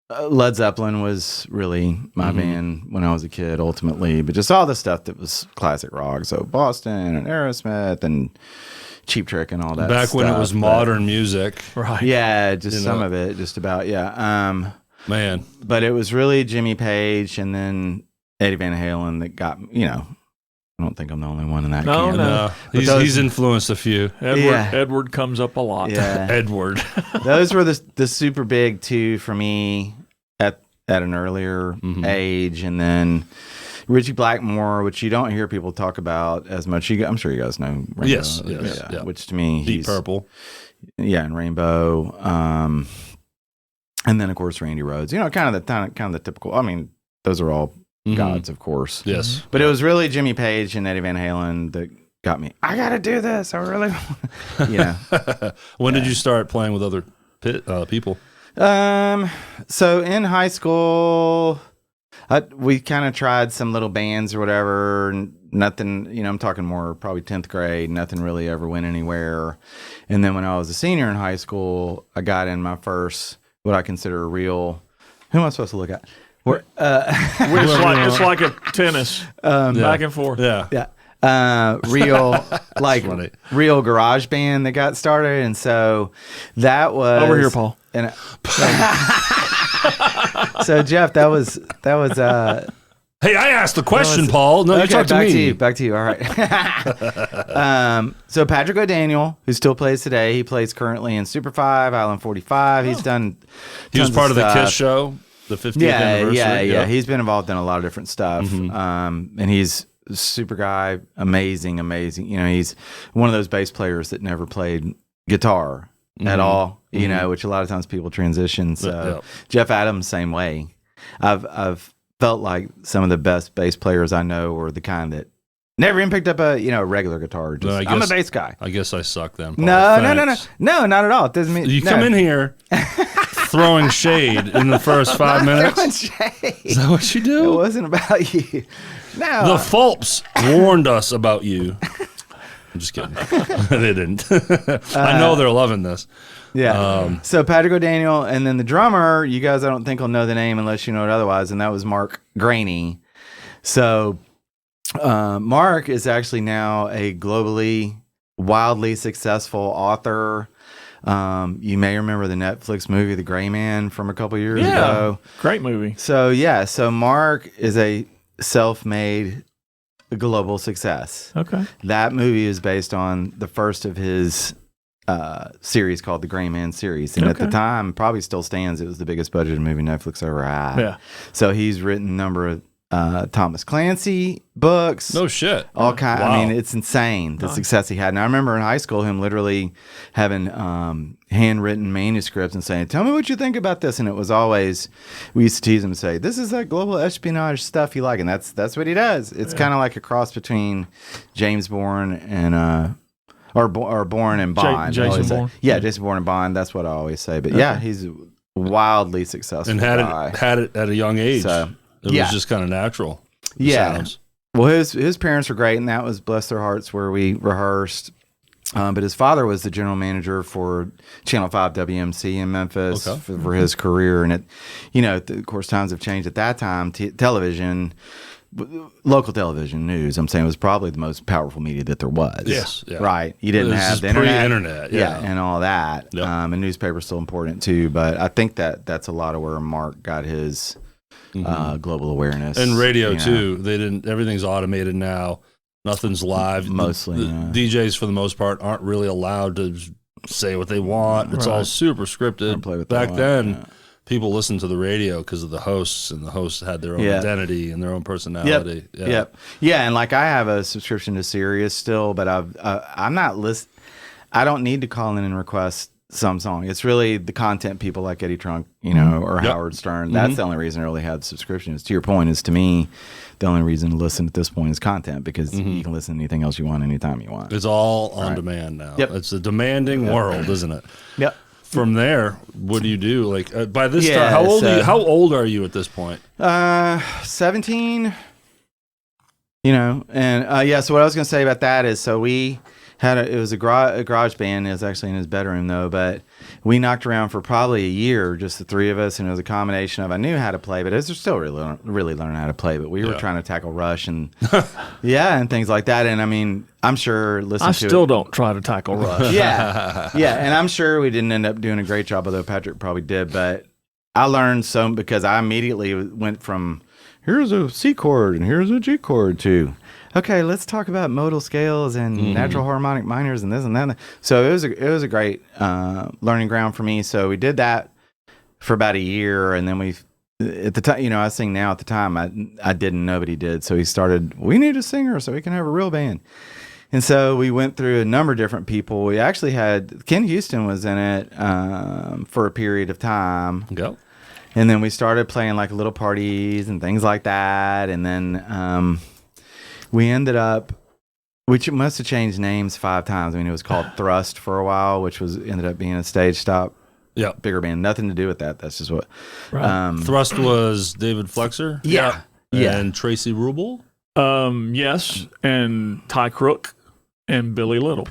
Led Zeppelin was really my band when I was a kid, ultimately, but just all the stuff that was classic rock, so Boston and Aerosmith and Cheap Trick and all that. Back when it was modern music, right? Yeah, just some of it, just about. Yeah, man. But it was really Jimmy Page and then Eddie Van Halen that got me. I don't think I'm the only one in that camp. No. He's influenced a few. Edward comes up a lot. Yeah. Edward. Those were the super big two for me at an earlier age. And then Richie Blackmore, which you don't hear people talk about as much. I'm sure you guys know Rainbow. Yes. Which to me, Deep Purple. Yeah, and Rainbow. And then, of course, Randy Rhoads. Kind of the typical. I mean, those are all gods, of course. Yes. But it was really Jimmy Page and Eddie Van Halen that got me. I got to do this. I really, When did you start playing with other people? So in high school, we kind of tried some little bands or whatever. Nothing, I'm talking more probably 10th grade. Nothing really ever went anywhere. And then when I was a senior in high school, I got in my first, what I consider a real, who am I supposed to look at? It's like a tennis, back and forth. Yeah. Real, real garage band that got started. And so that was over here, Paul. And so Jeff, that was hey, I asked the question, Paul. No, you talk to me. Back to you. All right. So Patrick O'Daniel, who still plays today, he plays currently in Super 5, Island 45. He's done. He was part of the Kiss show. The 50th anniversary. Yeah. He's been involved in a lot of different stuff. And he's a super guy, amazing. He's one of those bass players that never played guitar at all, which a lot of times people transition. So Jeff Adams, same way. I've felt like some of the best bass players I know are the kind that Never even picked up a regular guitar. Just, I'm a bass guy. I guess I suck then. Paul. No, not at all. It doesn't mean you come in here throwing shade in the first 5 minutes. Throwing shade. Is that what you do? It wasn't about you. No. The Fulps warned us about you. I'm just kidding. They didn't. I know they're loving this. Yeah. So Patrick O'Daniel, and then the drummer, you guys I don't think will know the name unless you know it otherwise, and that was Mark Graney. So Mark is actually now a globally wildly successful author. You may remember the Netflix movie The Gray Man from a couple years ago. Great movie. So Mark is a self-made global success. Okay. That movie is based on the first of his series called The Gray Man series. And at the time, probably still stands, it was the biggest budgeted movie Netflix ever had. Yeah. So he's written a number of Thomas Clancy books. No shit. All kind. Wow. I mean, it's insane the success he had. And I remember in high school him literally having handwritten manuscripts and saying, "Tell me what you think about this." And it was always, we used to tease him and say, "This is that global espionage stuff you like," and that's what he does. It's kind of like a cross between James Bourne and or Bourne and Bond. Jason Bourne. Yeah, Jason Bourne and Bond. That's what I always say. But yeah, he's a wildly successful and had it at a young age. So, it was just kind of natural. Yeah. Sounds. Well, his parents were great, and that was, bless their hearts, where we rehearsed. But his father was the general manager for Channel 5 WMC in Memphis for his career. And of course, times have changed at that time. Television, local television news, I'm saying, was probably the most powerful media that there was. Yes. Yeah. Right. You didn't have the pre-internet. Yeah. And all that. Yep. And newspapers still important too. But I think that's a lot of where Mark got his global awareness. And radio too. They didn't. Everything's automated now. Nothing's live. Mostly. DJs for the most part aren't really allowed to say what they want. It's all super scripted. Back then, people listened to the radio because of the hosts, and the hosts had their own identity and their own personality. Yep. Yeah, and like I have a subscription to Sirius still, but I'm not I don't need to call in and request some song. It's really the content people like Eddie Trunk, or Howard Stern. That's the only reason I really have subscriptions. To your point, is to me, the only reason to listen at this point is content, because you can listen to anything else you want anytime you want. It's all on demand now. Yep. It's a demanding world, isn't it? Yep. From there, what do you do? Like by this time, how old are you at this point? 17. And so what I was going to say about that is, so we had it was a garage band. It was actually in his bedroom though, but we knocked around for probably a year, just the three of us, and it was a combination of, I knew how to play, but it was still really learning how to play. But we were trying to tackle Rush and and things like that. And I mean, I'm sure I still don't try to tackle Rush. And I'm sure we didn't end up doing a great job, although Patrick probably did. But I learned some, because I immediately went from here's a C chord and here's a G chord to, okay, let's talk about modal scales and natural harmonic minors and this and that. So it was a great learning ground for me. So we did that for about a year, and then at the time, I sing now. At the time, I didn't, nobody did. So he started, we need a singer so we can have a real band. And so we went through a number of different people. We actually had Ken Houston was in it for a period of time. Go. And then we started playing like little parties and things like that. And then we ended up, which must have changed names 5 times. I mean, it was called Thrust for a while, which ended up being a Stagestop bigger band. Nothing to do with that. That's just what. Thrust was David Flexer. Yeah. And Tracy Rubel. Yes, and Ty Crook and Billy Little.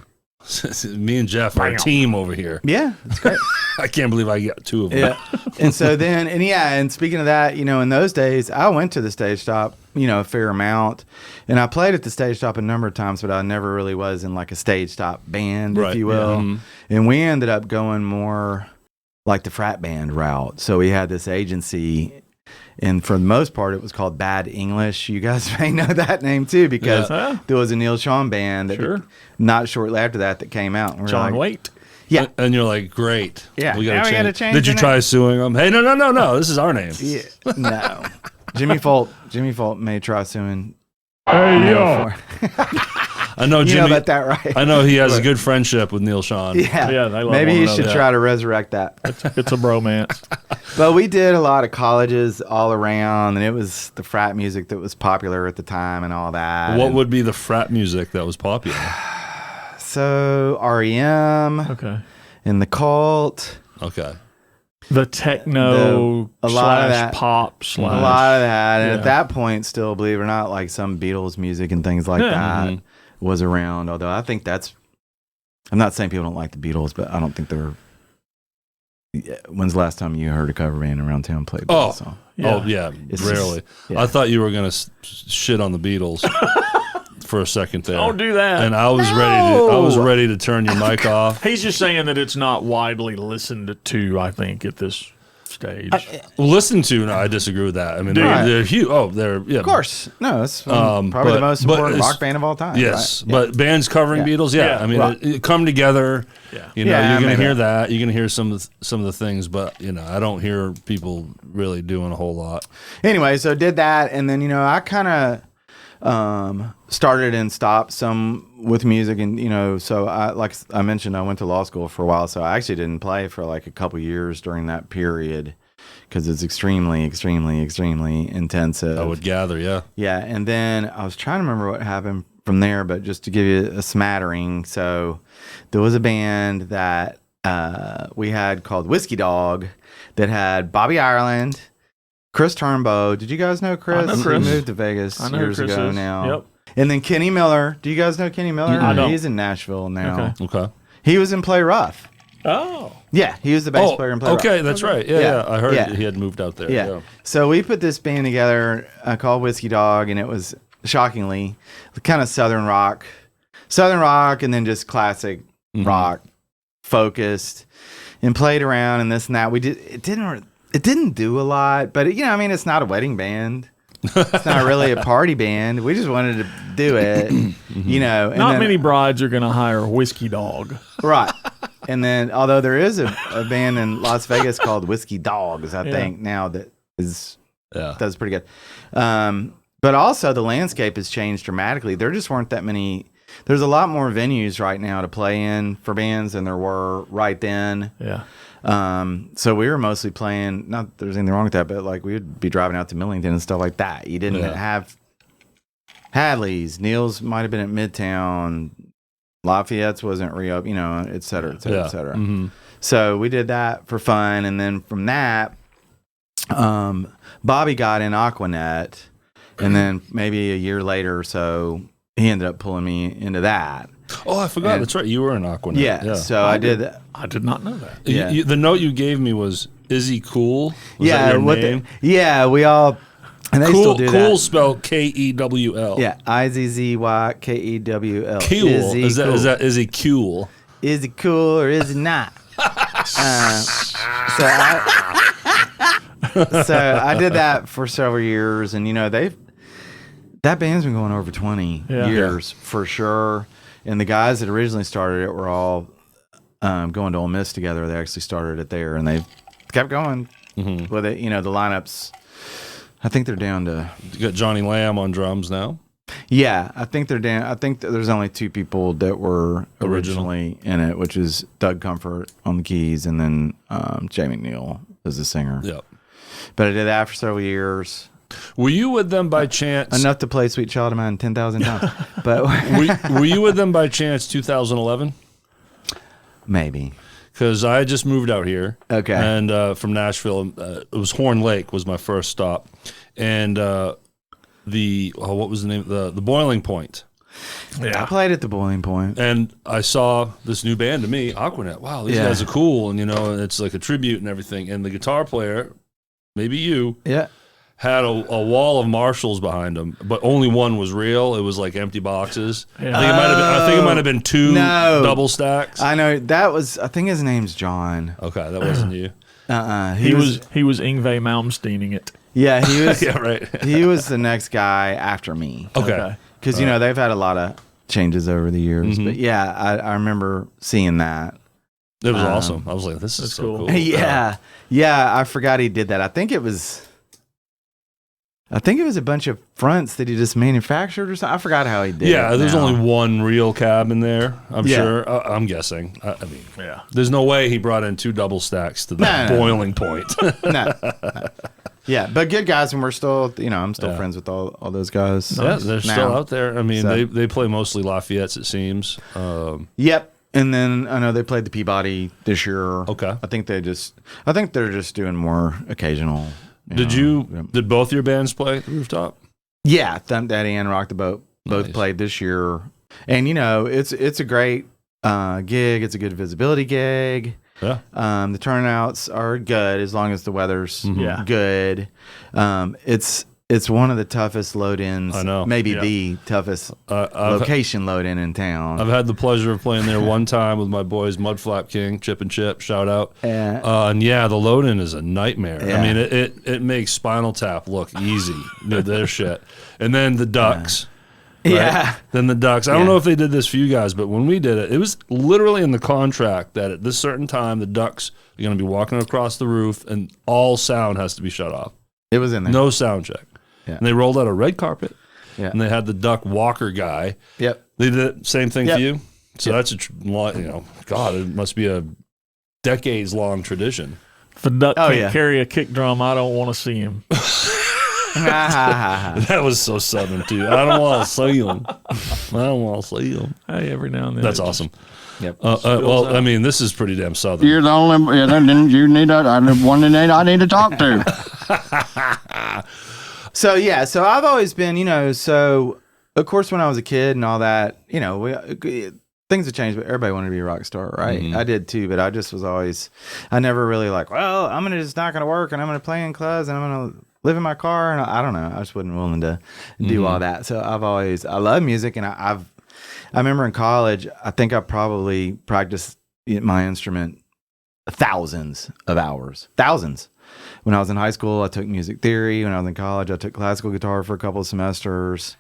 Me and Jeff are a team over here. Yeah, that's great. I can't believe I got 2 of them. Yeah. And so then, and speaking of that, in those days, I went to the Stagestop, a fair amount. And I played at the Stagestop a number of times, but I never really was in like a Stagestop band, if you will. Yeah. And we ended up going more like the frat band route. So we had this agency, and for the most part, it was called Bad English. You guys may know that name too, because there was a Neil Sean band that not shortly after that came out. And John Waite. Yeah. And you're like, great. Yeah. We gotta change. Did you try suing them? Hey, no. This is our name. Yeah. No. Jimmy Folk may try suing. Hey, yo. I know You Jimmy. know about that, right? I know he has a good friendship with Neil Sean. Yeah, Yeah, they love maybe one he another. should try to resurrect that. It's a bromance. But we did a lot of colleges all around, and it was the frat music that was popular at the time and all that. What And would be the frat music that was popular? so REM Okay. and the Cult, Okay. The techno a lot of slash that- pop a slash. lot of that, and yeah. at that point, still believe it or not, like some Beatles music and things like Yeah. that Mhm. was around. Although I think I'm not saying people don't like the Beatles, but I don't think they're. When's the last time you heard a cover band around town play? Oh. Beatles song? Oh yeah, It's rarely. just- yeah. I thought you were gonna shit on the Beatles for a second there. Don't do that. And I was ready to turn your mic off. He's just saying that it's not widely listened to, I think, at this stage. Listen to, no, I disagree with that. I mean, they're huge. Oh, they're yeah. Of course, no, it's probably but- the most but important it's- rock band of all time. Yes, right? but bands covering Yeah. Beatles, yeah. Yeah, I mean, right. it come together. Yeah. You know, Yeah, you're I gonna mean, hear that. You're gonna hear some of the things, but you know, I don't hear people really doing a whole lot. Anyway, so did that, and then I kind of started and stopped some with music, and so like I mentioned, I went to law school for a while, so I actually didn't play for like a couple years during that period because it's extremely, extremely, extremely intensive. I would gather, yeah. Yeah, and then I was trying to remember what happened from there, but just to give you a smattering, so there was a band that we had called Whiskey Dog that had Bobby Ireland, Chris Turnbow. Did you guys know Chris? I know Chris. He moved to Vegas I know who years Chris ago is. now. Yep. And then Kenny Miller. Do you guys know Kenny Miller? I don't. He's in Nashville now. Okay. Okay. He was in Play Rough. Oh. Yeah, he was the bass player in Play Rough. okay, that's right. Yeah, Yeah. I heard Yeah. he had moved out there. Yeah. So we put this band together called Whiskey Dog, and it was shockingly kind of Southern rock, and then just classic rock focused, and played around and this and that. It didn't do a lot, but I mean, it's not a wedding band. It's not really a party band. We just wanted to do it, And Not then- many brides are going to hire a Whiskey Dog. right. And then, although there is a band in Las Vegas called Whiskey Dogs, I think now that does pretty good. But also the landscape has changed dramatically. There just weren't that many. There's a lot more venues right now to play in for bands than there were right then. Yeah. So we were mostly playing. Not that there's anything wrong with that, but like we would be driving out to Millington and stuff like that. You didn't have Hadley's. Neil's might have been at Midtown. Lafayette's wasn't reopened, et cetera, et cetera, et cetera. Mm-hmm. So we did that for fun, and then from that, Bobby got in Aquanet, and then maybe a year later or so, he ended up pulling me into that. Oh, I forgot. That's right. You were in Aquanet. Yeah. So I did that. I did not know that. Yeah. The note you gave me was, "Is he cool?" Was that your name? We all, and they still do cool that. spelled Kewl. Yeah, IZZYKEWL. Cool. Is he cool? Is he cool or is he not? So I did that for several years, and that band's been going over 20 years for sure. And the guys that originally started it were all going to Ole Miss together. They actually started it there, and they kept going with it. The lineups. I think they're down to. You got Johnny Lamb on drums now. Yeah, I think they're down. I think there's only two people that were originally in it, which is Doug Comfort on the keys, and then Jay McNeil as the singer. Yep. But I did that for several years. Were you with them by chance? Enough to play Sweet Child of Mine 10,000 times. But were you with them by chance 2011? Maybe. Because I had just moved out here. Okay. And from Nashville, it was Horn Lake was my first stop. And what was the name? The Boiling Point. Yeah. I played at the Boiling Point. And I saw this new band to me, Aquanet. Wow, these guys are cool. And, it's like a tribute and everything. And the guitar player, maybe you, had a wall of Marshalls behind him, but only one was real. It was like empty boxes. Yeah. I think it might have been two double stacks. I know that was. I think his name's John. Okay, that wasn't you. He was Yngwie Malmsteening it. Yeah, he was. Yeah, right. He was the next guy after me. Okay, because they've had a lot of changes over the years. But yeah, I remember seeing that. It was awesome. I was like, this is so cool. Yeah, I forgot he did that. I think it was. I think it was a bunch of fronts that he just manufactured or something. I forgot how he did it. Yeah, there's now. only one real cab in there, I'm Yeah. sure. I'm guessing. I mean, there's no way he brought in 2 double stacks to the No. boiling point. No. Yeah, but good guys, and we're still, I'm still friends with all those guys. Yeah, they're still out there. I mean, So- they play mostly Lafayette's, it seems. Yep. And then I know they played the Peabody this year. Okay. I think they're just doing more occasional. Did both your bands play at the rooftop? Yeah, Thumpdaddy and Rock the Boat both Nice. played this year. And it's a great gig. It's a good visibility gig. Yeah. The turnouts are good as long as the weather's good. It's one of the toughest load-ins. I know. Maybe the toughest location load-in in town. I've had the pleasure of playing there one time with my boys, Mudflap King, Chip and Chip, shout out. And the load-in is a nightmare. Yeah. I mean, it makes Spinal Tap look easy, their shit. And then the Ducks. Right? Yeah. Then the Ducks. I don't know if they did this for you guys, but when we did it, it was literally in the contract that at this certain time, the Ducks are going to be walking across the roof and all sound has to be shut off. It was in there. No sound check. Yeah. And they rolled out a red carpet. Yeah. And they had the Duck Walker guy. Yep. They did the same thing Yep. for you. So that's God, it must be a decades-long tradition. If a duck Oh, can't yeah. carry a kick drum, I don't want to see him. That was so southern too. I don't want to see him. I don't want to see him. Hey, every now and then. That's it awesome. Yep. Well, I mean, this is pretty damn southern. You're the only. Then you need one that I need to talk to. So I've always been, so of course when I was a kid and all that, things have changed, but everybody wanted to be a rock star, right? Mhm. I did too, but I just was always, I never really I'm just not going to work and I'm going to play in clubs and I'm going to live in my car. And I don't know. I just wasn't willing to do all that. So I love music. And I remember in college, I think I probably practiced my instrument thousands of hours. When I was in high school, I took music theory. When I was in college, I took classical guitar for a couple of semesters,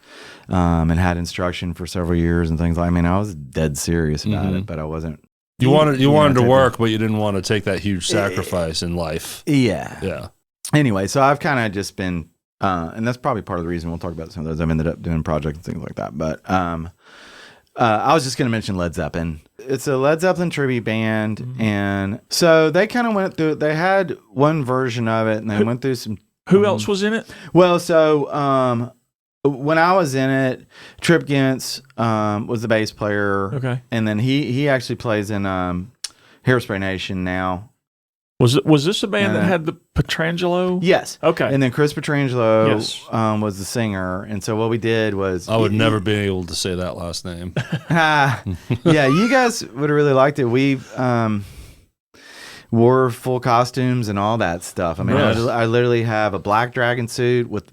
and had instruction for several years and things like. I mean, I was dead serious about it, but I wasn't. You wanted to work, but you didn't want to take that huge sacrifice in life. Yeah. Yeah. Anyway, so I've kind of just been, and that's probably part of the reason we'll talk about some of those. I've ended up doing projects and things like that. But I was just going to mention Led Zeppelin. It's a Led Zeppelin tribute band, and so they kind of went through. They had one version of it, and they went through some. Who else was in it? Well, so when I was in it, Trip Gintz was the bass player. Okay. And then he actually plays in Hairspray Nation now. Was this a band that had the Petrangelo? Yes. Okay. And then Chris Petrangelo Yes. was the singer. And so what we did was... I would never be able to say that last name. Yeah, you guys would have really liked it. We wore full costumes and all that stuff. I mean, Really? I literally have a black dragon suit with...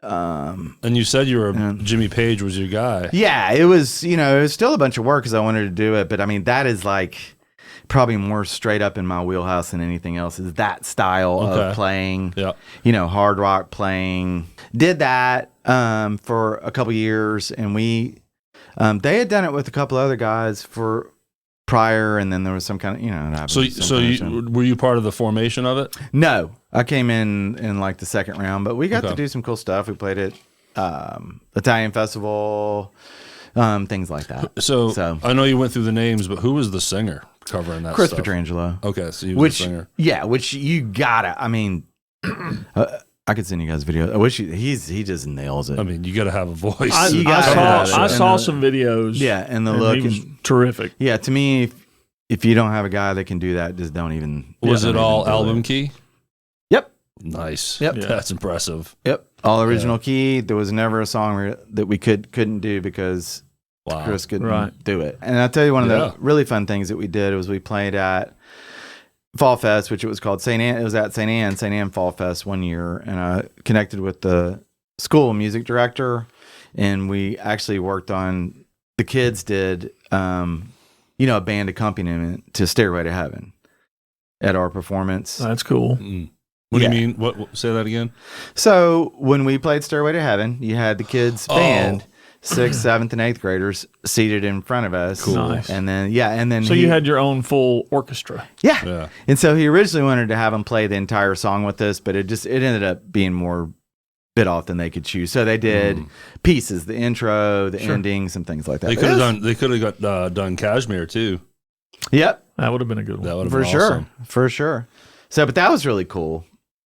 And you said Jimmy Page was your guy. Yeah, it was, it was still a bunch of work because I wanted to do it. But I mean, that is like probably more straight up in my wheelhouse than anything else, is that style of playing, hard rock playing. Did that for a couple years, and they had done it with a couple other guys for prior, and then there was some kind of, were you part of the formation of it? No, I came in like the second round, but we got to do some cool stuff. We played at Italian Festival, things like that. So I know you went through the names, but who was the singer covering that Chris stuff? Petrangelo. Okay, so he was the singer. Yeah, which you gotta, I mean, I could send you guys a video. I wish he just nails it. I mean, you got to have a voice. I saw some videos. Yeah, and the look. He was terrific. Yeah, to me, if you don't have a guy that can do that, just don't even. Was it all do album it. key? Yep. Nice. Yep. Yeah. That's impressive. Yep. All original key. There was never a song that we couldn't do because Chris couldn't do it. And I'll tell you one of the really fun things that we did was we played at Fall Fest, which it was called St. Anne. It was at St. Anne Fall Fest one year, and I connected with the school music director, and we actually worked on. The kids did, a band accompaniment to "Stairway to Heaven" at our performance. That's cool. What do you mean? What? Say that again. So when we played "Stairway to Heaven," you had the kids band. 6th, 7th, and 8th graders seated in front of us. Cool. Nice. And then So you had your own full orchestra. Yeah. And so he originally wanted to have them play the entire song with us, but it ended up being more bit off than they could chew. So they did pieces, the intro, the ending, some things like that. They could have got done Kashmir too. Yep. That would have been a good one. That would have For been sure. awesome. For sure. So, but that was really cool.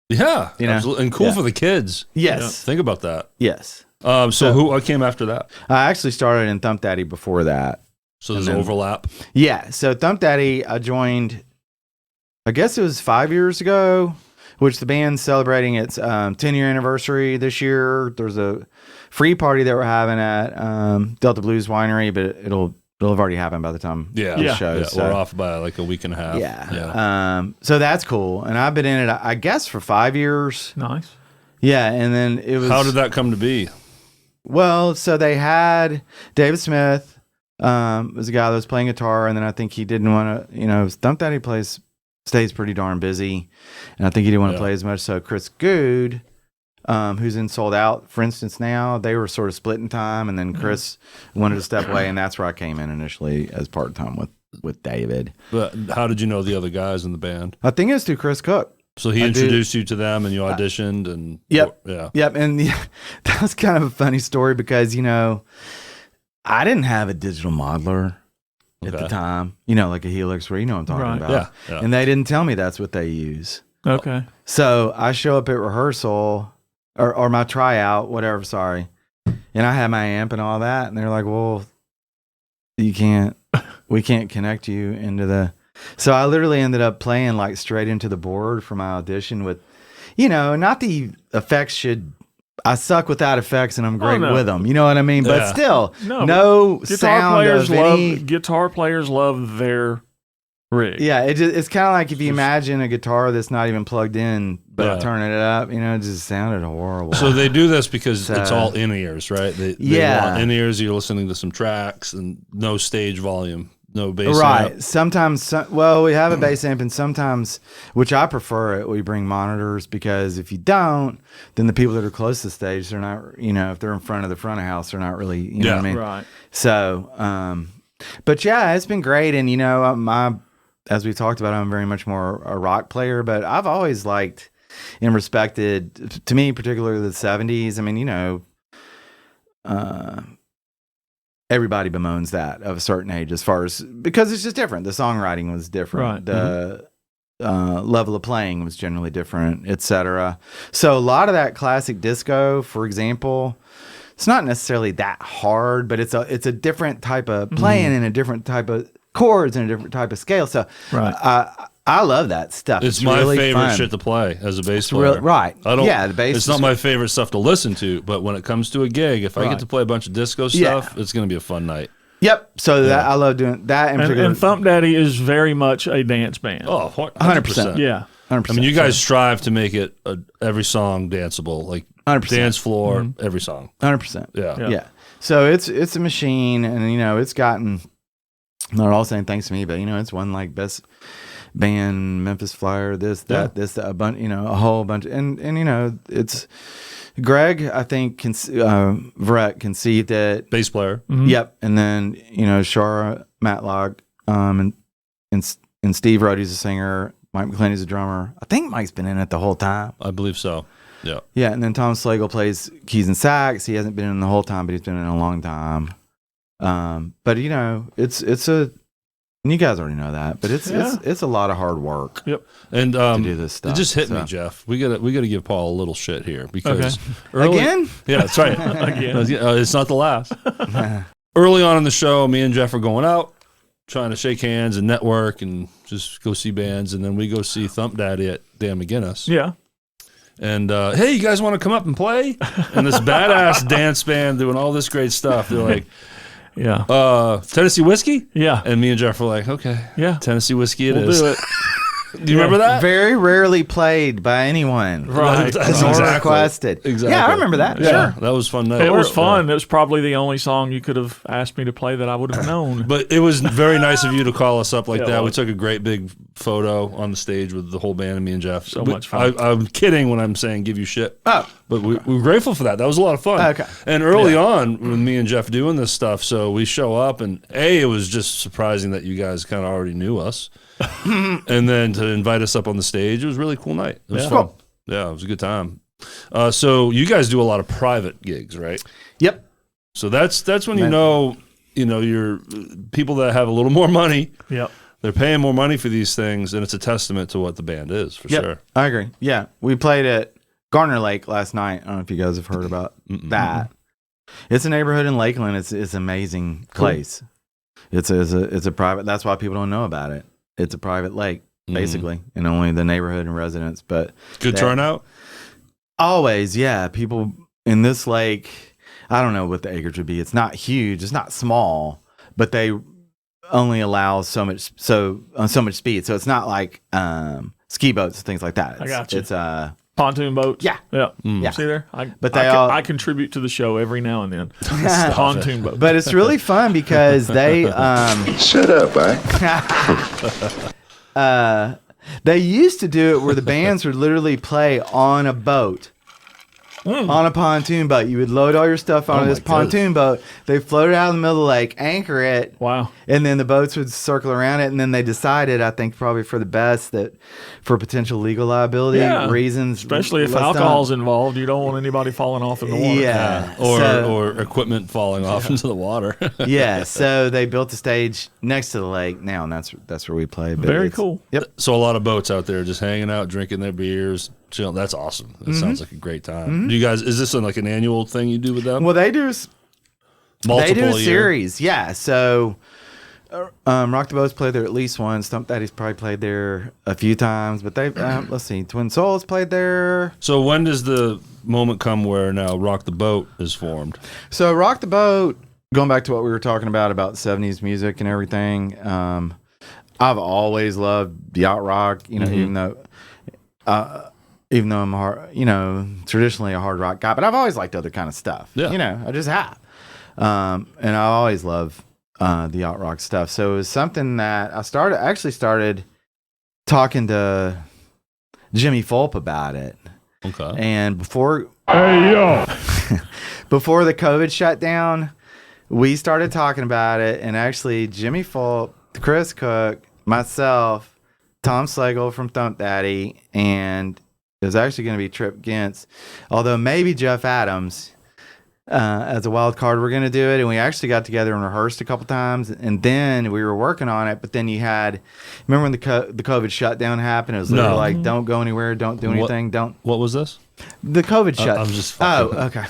Yeah, You know? absolutely. And cool Yeah. for the kids. Yes. Think about that. Yes. So who came after that? I actually started in Thumpdaddy before that. So there's And then- overlap. Yeah. So Thumpdaddy, I joined, I guess it was 5 years ago, which the band's celebrating its 10-year anniversary this year. There's a free party that we're having at Delta Blues Winery, but it'll have already happened by the time the show. Yeah, So, we're off by like a week and a half. yeah. So that's cool. And I've been in it, I guess, for 5 years. Nice. Yeah. And then it was. How did that come to be? Well, so they had David Smith, was a guy that was playing guitar, and then I think he didn't want to, Thumpdaddy stays pretty darn busy, and I think he didn't want to play as much. So Chris Good, who's in Sold Out, for instance, now they were sort of splitting time, and then Chris wanted to step away, and that's where I came in initially as part time with David. But how did you know the other guys in the band? I think it was through Chris Cook. So he introduced you to them, and you auditioned, and Yep. yeah, Yep. And that was kind of a funny story because, I didn't have a digital modeler at the time, like a Helix, where what I'm talking about. Yeah. And they didn't tell me that's what they use. Okay. So I show up at rehearsal or my tryout, whatever, sorry. And I had my amp and all that. And they're like, well, we can't connect you into the. So I literally ended up playing like straight into the board for my audition with, not the effects should. I suck without effects and I'm great with them. You know what I mean? But still, no sound of any. Guitar players love their rig. Yeah, it's kind of like if you imagine a guitar that's not even plugged in, but turning it up, it just sounded horrible. So they do this because it's all in ears, right? They want in ears. You're listening to some tracks and no stage volume. No bass right. amp. Sometimes, we have a bass amp, and sometimes, which I prefer it, we bring monitors because if you don't, then the people that are close to the stage, they're not, if they're in front of the front of house, they're not really, you know what I mean? Right. So, but yeah, it's been great. And, as we talked about, I'm very much more a rock player, but I've always liked and respected, to me, particularly the 70s. I mean, everybody bemoans that of a certain age because it's just different. The songwriting was different. Right. The level of playing was generally different, etc. So a lot of that classic disco, for example, it's not necessarily that hard, but it's a different type of playing and a different type of chords and a different type of scale. So I love that stuff. It's my really favorite fun. shit to play as a bass player. Right. The bass. It's is not my favorite stuff to listen to, but when it comes to a gig, if I get to play a bunch of disco stuff, it's going to be a fun night. Yep. So that I love doing that in particular. And Thumpdaddy is very much a dance band. Oh, 100%. Yeah. 100%. I mean, you guys strive to make it every song danceable, like 100%. dance floor, every song. 100%. Yeah. So it's a machine, and it's gotten. Not all saying thanks to me, but it's won like best band, Memphis Flyer, this, that, a bunch, a whole bunch, and it's Greg. I think Verrett conceived it. Bass player. Mm-hmm. Yep, and then Shara Matlock, and Steve Rody's a singer. Mike McClenny's a drummer. I think Mike's been in it the whole time. I believe so. Yeah. Yeah, and then Tom Slagle plays keys and sax. He hasn't been in the whole time, but he's been in a long time. But it's a, and you guys already know that, but it's a lot of hard work. Yep. And to do this stuff. It just hit me, Jeff. We gotta give Paul a little shit here because again. Yeah, that's right. Again. It's not the last. Early on in the show, me and Jeff are going out, trying to shake hands and network and just go see bands, and then we go see Thumpdaddy at Dan McGinnis. Yeah. And hey, you guys want to come up and play? And this badass dance band doing all this great stuff. They're like, Tennessee Whiskey? Yeah. And me and Jeff were like, okay, yeah, Tennessee Whiskey we'll is. do it. Do you remember that? Very rarely played by anyone. Right. That's Nor exactly. requested. Exactly. Yeah, I remember that. Yeah, Sure. that was fun night. It was fun. It was probably the only song you could have asked me to play that I would have known. But it was very nice of you to call us up like Yeah, that. it We was. took a great big photo on the stage with the whole band and me and Jeff. So But much fun. I'm kidding when I'm saying give you shit. Oh. But we're grateful for that. That was a lot of fun. Okay. And early on, with me and Jeff doing this stuff, so we show up, and it was just surprising that you guys kind of already knew us. And then to invite us up on the stage, it was a really cool night. It was fun. Yeah, it was a good time. So you guys do a lot of private gigs, right? Yep. So that's when you know you're people that have a little more money. Yep. They're paying more money for these things, and it's a testament to what the band is, for sure. I agree. Yeah. We played at Garner Lake last night. I don't know if you guys have heard about that. It's a neighborhood in Lakeland. It's an amazing place. It's a private. That's why people don't know about it. It's a private lake, basically, and only the neighborhood and residents. But good turnout. Always, yeah. People in this lake. I don't know what the acreage would be. It's not huge. It's not small, but they only allow so much speed. So it's not like ski boats and things like that. I got you. It's pontoon boats. Yeah. Yeah. See there? I contribute to the show every now and then. Pontoon boats. But it's really fun because they Shut up, they used to do it where the bands would literally play on a boat. On a pontoon boat. You would load all your stuff on this pontoon boat. They float it out in the middle of the lake, anchor it. Wow. And then the boats would circle around it. And then they decided, I think probably for the best, that for potential legal liability reasons. Especially if alcohol's involved, you don't want anybody falling off in the water. Yeah. Or equipment falling off into the water. Yeah. So they built a stage next to the lake now, and that's where we play. But Very cool. Yep. So a lot of boats out there just hanging out, drinking their beers. Chilling. That's awesome. It sounds like a great time. Do you guys? Is this like an annual thing you do with them? Well, they do. Multiple They do a year? series. Yeah. So, Rock the Boat's played there at least once. Thumpdaddy's probably played there a few times. But they, let's see, Twin Souls played there. So when does the moment come where now Rock the Boat is formed? So Rock the Boat, going back to what we were talking about 70s music and everything. I've always loved yacht rock. Even though I'm traditionally a hard rock guy, but I've always liked other kind of stuff. Yeah. I just have. And I always love the yacht rock stuff. So it was something that I started talking to Jimmy Fulp about it. Okay. And before the COVID shutdown, we started talking about it. And actually, Jimmy Fulp, Chris Cook, myself, Tom Slagle from Thumpdaddy, and it was actually going to be Trip Gintz, although maybe Jeff Adams as a wild card. We're going to do it, and we actually got together and rehearsed a couple times, and then we were working on it. But then remember when the COVID shutdown happened? It was literally like, don't go anywhere, don't do anything, What was this? The COVID shut. I'm just. Okay.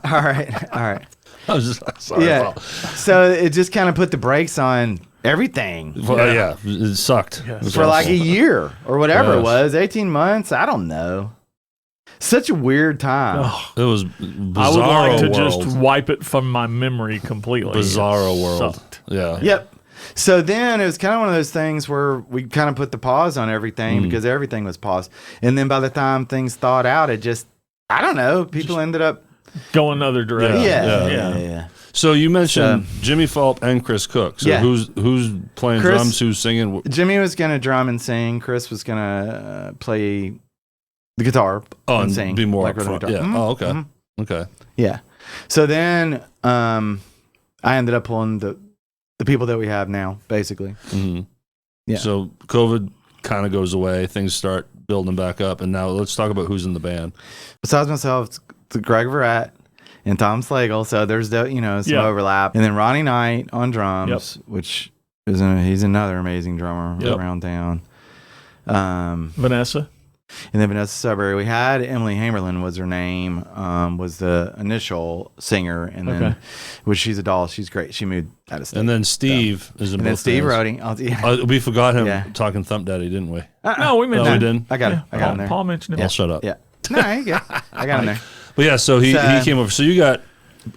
All right. I was just sorry. Yeah. So it just kind of put the brakes on everything. Well, yeah, it sucked. It was for like awful. a year or whatever Yes. it was, 18 months. I don't know. Such a weird time. It was I would like to just wipe it from my memory completely. Bizarro It world. sucked. Yeah. Yep. So then it was kind of one of those things where we kind of put the pause on everything because everything was paused. And then by the time things thawed out, it just, I don't know, people ended up Go another direction. Yeah. So you mentioned Jimmy Fulp and Chris Cook. So who's playing Chris- drums? Who's singing? Jimmy was going to drum and sing. Chris was going to play the guitar and sing. Be more like up front. rhythm guitar. Yeah. Mhm. Oh, okay. Mhm. Okay. Yeah. So then I ended up pulling the people that we have now, basically. Mm-hmm. Yeah. So COVID kind of goes away. Things start building back up. And now let's talk about who's in the band. Besides myself, it's Greg Verrett and Tom Slagle. So there's some overlap. And then Ronnie Knight on drums, which is he's another amazing drummer around town. Vanessa. And then Vanessa Sudbury. We had Emily Hamerlin was her name, was the initial singer, and then she's a doll. She's great. She moved out of state. And then Steve is in and then both Steve bands. Roding. We forgot him talking Thumpdaddy, didn't we? No, we mentioned we didn't. I got him there. Paul mentioned it. I'll shut up. Yeah. No, you good. I got him there. But yeah, so he came over. So you got,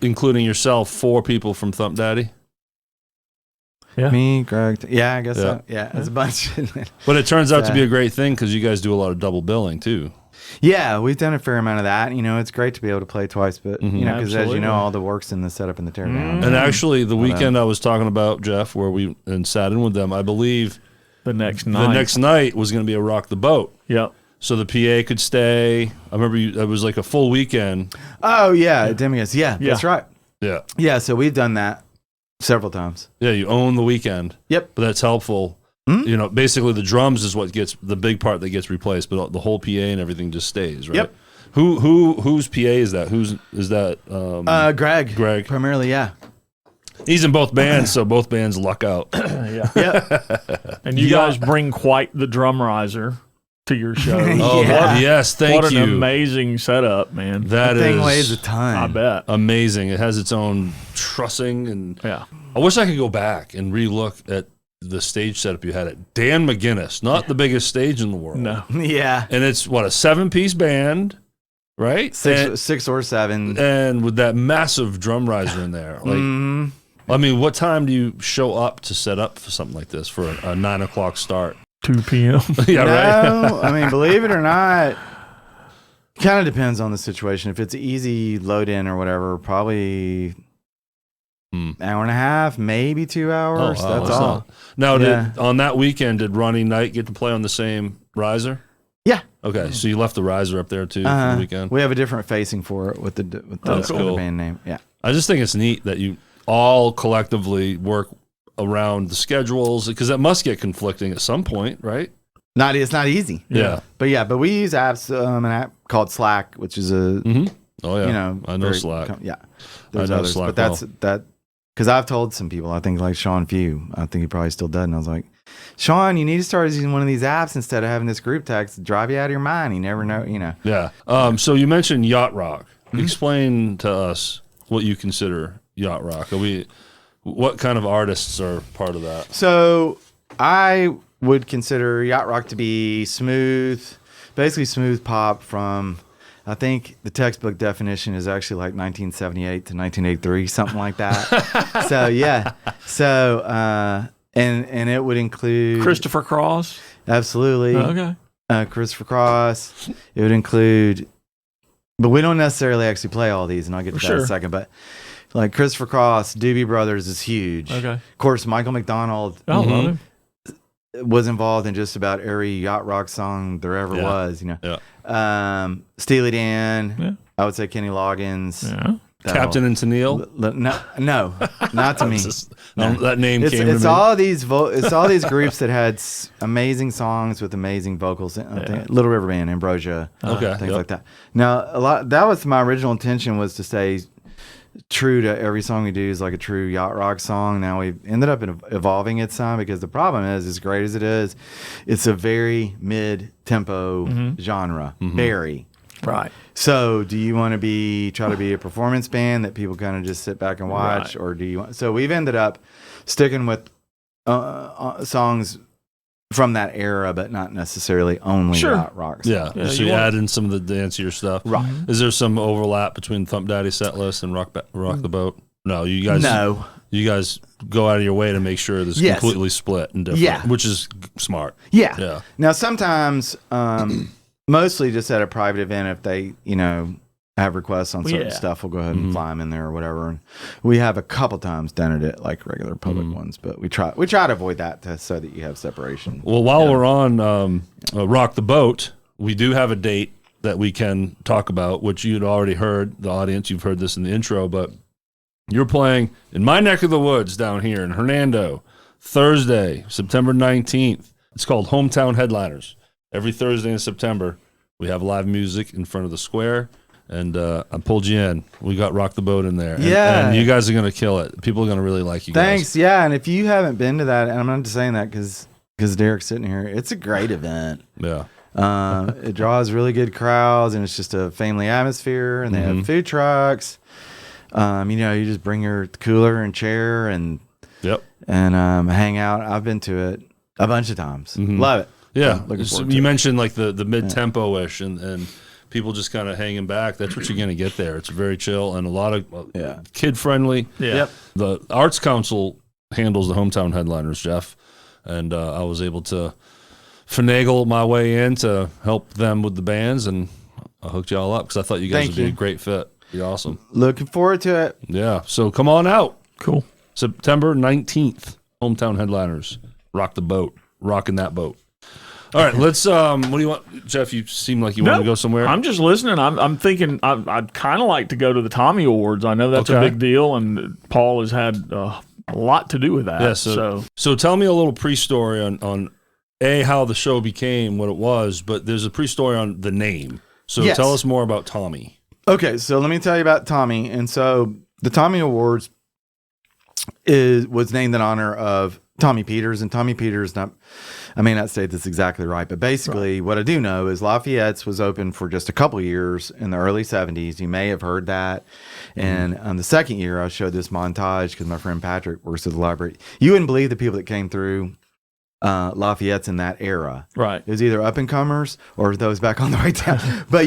including yourself, 4 people from Thumpdaddy. Yeah. Me, Greg. I guess so. Yeah, it's a bunch. But it turns out to be a great thing because you guys do a lot of double billing too. Yeah, we've done a fair amount of that. It's great to be able to play twice, but because as you know, all the work's in the setup and the teardown. And actually, the weekend I was talking about, Jeff, where we sat in with them, I believe the next night was going to be a Rock the Boat. Yep. So the PA could stay. I remember it was like a full weekend. Oh yeah, Demius. Yeah, that's right. Yeah. Yeah, so we've done that several times. Yeah, you own the weekend. Yep. But that's helpful. Basically the drums is what gets the big part that gets replaced, but the whole PA and everything just stays, right? Yep. Whose PA is that? Is that? Greg. Greg. Primarily, yeah. He's in both bands, so both bands luck out. And you guys bring quite the drum riser to your show. Oh, yes, thank you. What an amazing setup, man. That thing weighs a ton. I bet. Amazing. It has its own trussing, and I wish I could go back and relook at the stage setup you had at Dan McGinnis, not the biggest stage in the world. No. Yeah. And it's what, a 7-piece band, right? Six or seven. And with that massive drum riser in there. Like, I mean, what time do you show up to set up for something like this for a 9 o'clock start? 2 p.m. Yeah, right. I mean, believe it or not, kind of depends on the situation. If it's easy load in or whatever, probably hour and a half, maybe 2 hours. That's all. Now, on that weekend, did Ronnie Knight get to play on the same riser? Yeah. Okay, so you left the riser up there too for the weekend. We have a different facing for it with the cool. band name. Yeah. I just think it's neat that you all collectively work around the schedules, because that must get conflicting at some point, right? It's not easy. Yeah. But we use apps, an app called Slack, which is a Oh yeah, I know Slack. There's I know others, Slack but that because I've told some people, I think like Sean Few, I think he probably still does, and I was like, Sean, you need to start using one of these apps instead of having this group text drive you out of your mind. You never know, Yeah. So you mentioned yacht rock. Explain to us what you consider yacht rock. What kind of artists are part of that? So I would consider yacht rock to be basically smooth pop from, I think the textbook definition is actually like 1978 to 1983, something like that. So yeah. So and it would include Christopher Cross. Absolutely. Okay. Christopher Cross. It would include, but we don't necessarily actually play all these, and I'll get to that in a second. But like Christopher Cross, Doobie Brothers is huge. Okay. Of course, Michael McDonald was involved in just about every yacht rock song there ever was. Steely Dan. Yeah. I would say Kenny Loggins. Yeah. Captain and Tennille. No, not to me. That name came to me. It's all these groups that had amazing songs with amazing vocals. Little River Band, Ambrosia, things like that. Now, that was my original intention, was to stay true to every song we do is like a true yacht rock song. Now we've ended up evolving it some, because the problem is, as great as it is, it's a very mid-tempo genre. Very. Right. So do you want to try to be a performance band that people kind of just sit back and watch, or do you want? So we've ended up sticking with songs from that era, but not necessarily only yacht rock songs. Yeah, so you add in some of the dancier stuff. Right. Is there some overlap between Thumpdaddy set list and Rock the Boat? No, you guys. No. You guys go out of your way to make sure it's completely split and different, which is smart. Yeah. Now sometimes, mostly just at a private event, if they, have requests on certain stuff, we'll go ahead and fly them in there or whatever. And we have a couple times done it at like regular public ones, but we try to avoid that so that you have separation. Well, while we're on Rock the Boat, we do have a date that we can talk about, which you'd already heard, the audience, you've heard this in the intro, but you're playing in my neck of the woods down here in Hernando, Thursday, September 19th. It's called Hometown Headliners. Every Thursday in September, we have live music in front of the square. And I pulled you in. We got Rock the Boat in there. And you guys are going to kill it. People are going to really like you guys. Thanks. Yeah, and if you haven't been to that, and I'm not just saying that because Derek's sitting here, it's a great event. Yeah. It draws really good crowds, and it's just a family atmosphere, and they have food trucks. You just bring your cooler and chair and hang out. I've been to it a bunch of times. Love it. Yeah. So you mentioned like the mid-tempo-ish and people just kind of hanging back. That's what you're going to get there. It's very chill and a lot of kid-friendly. Yeah. Yep. The Arts Council handles the Hometown Headliners, Jeff, and I was able to finagle my way in to help them with the bands, and I hooked y'all up because I thought you guys would be a great fit. Be awesome. Looking forward to it. Yeah. So come on out. Cool. September 19th, Hometown Headliners. Rock the boat. Rocking that boat. All right, let's. What do you want, Jeff? You seem like you want to go somewhere. I'm just listening. I'm thinking. I'd kind of like to go to the Tommy Awards. I know that's a big deal, and Paul has had a lot to do with that. Yeah. So tell me a little pre-story on how the show became what it was. But there's a pre-story on the name. So Yes. tell us more about Tommy. Okay, so let me tell you about Tommy. And so the Tommy Awards was named in honor of Tommy Peters, and Tommy Peters, I may not say this exactly right, but basically what I do know is Lafayette's was open for just a couple years in the early 70s. You may have heard that. And on the second year, I showed this montage because my friend Patrick works at the library. You wouldn't believe the people that came through Lafayette's in that era. Right. It was either up and comers or those back on the way down. But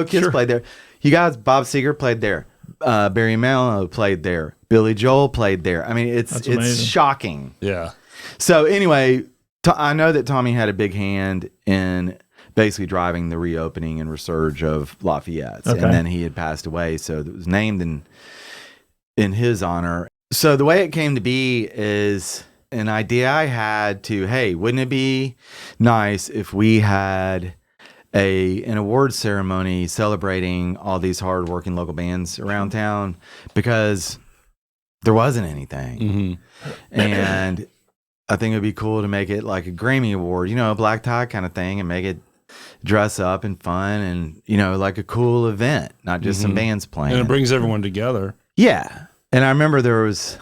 Kiss played there. You guys, Bob Seger played there. Barry Manilow played there. Billy Joel played there. I mean, it's shocking. Yeah. So anyway, I know that Tommy had a big hand in basically driving the reopening and resurge of Lafayette's. Okay. And then he had passed away, so it was named in his honor. So the way it came to be is an idea I had to, hey, wouldn't it be nice if we had an award ceremony celebrating all these hardworking local bands around town, because there wasn't anything. Mm-hmm. And I think it'd be cool to make it like a Grammy Award, a black tie kind of thing, and make it dress up and fun and, like a cool event, not just some bands playing. And it brings everyone together. Yeah. And I remember there was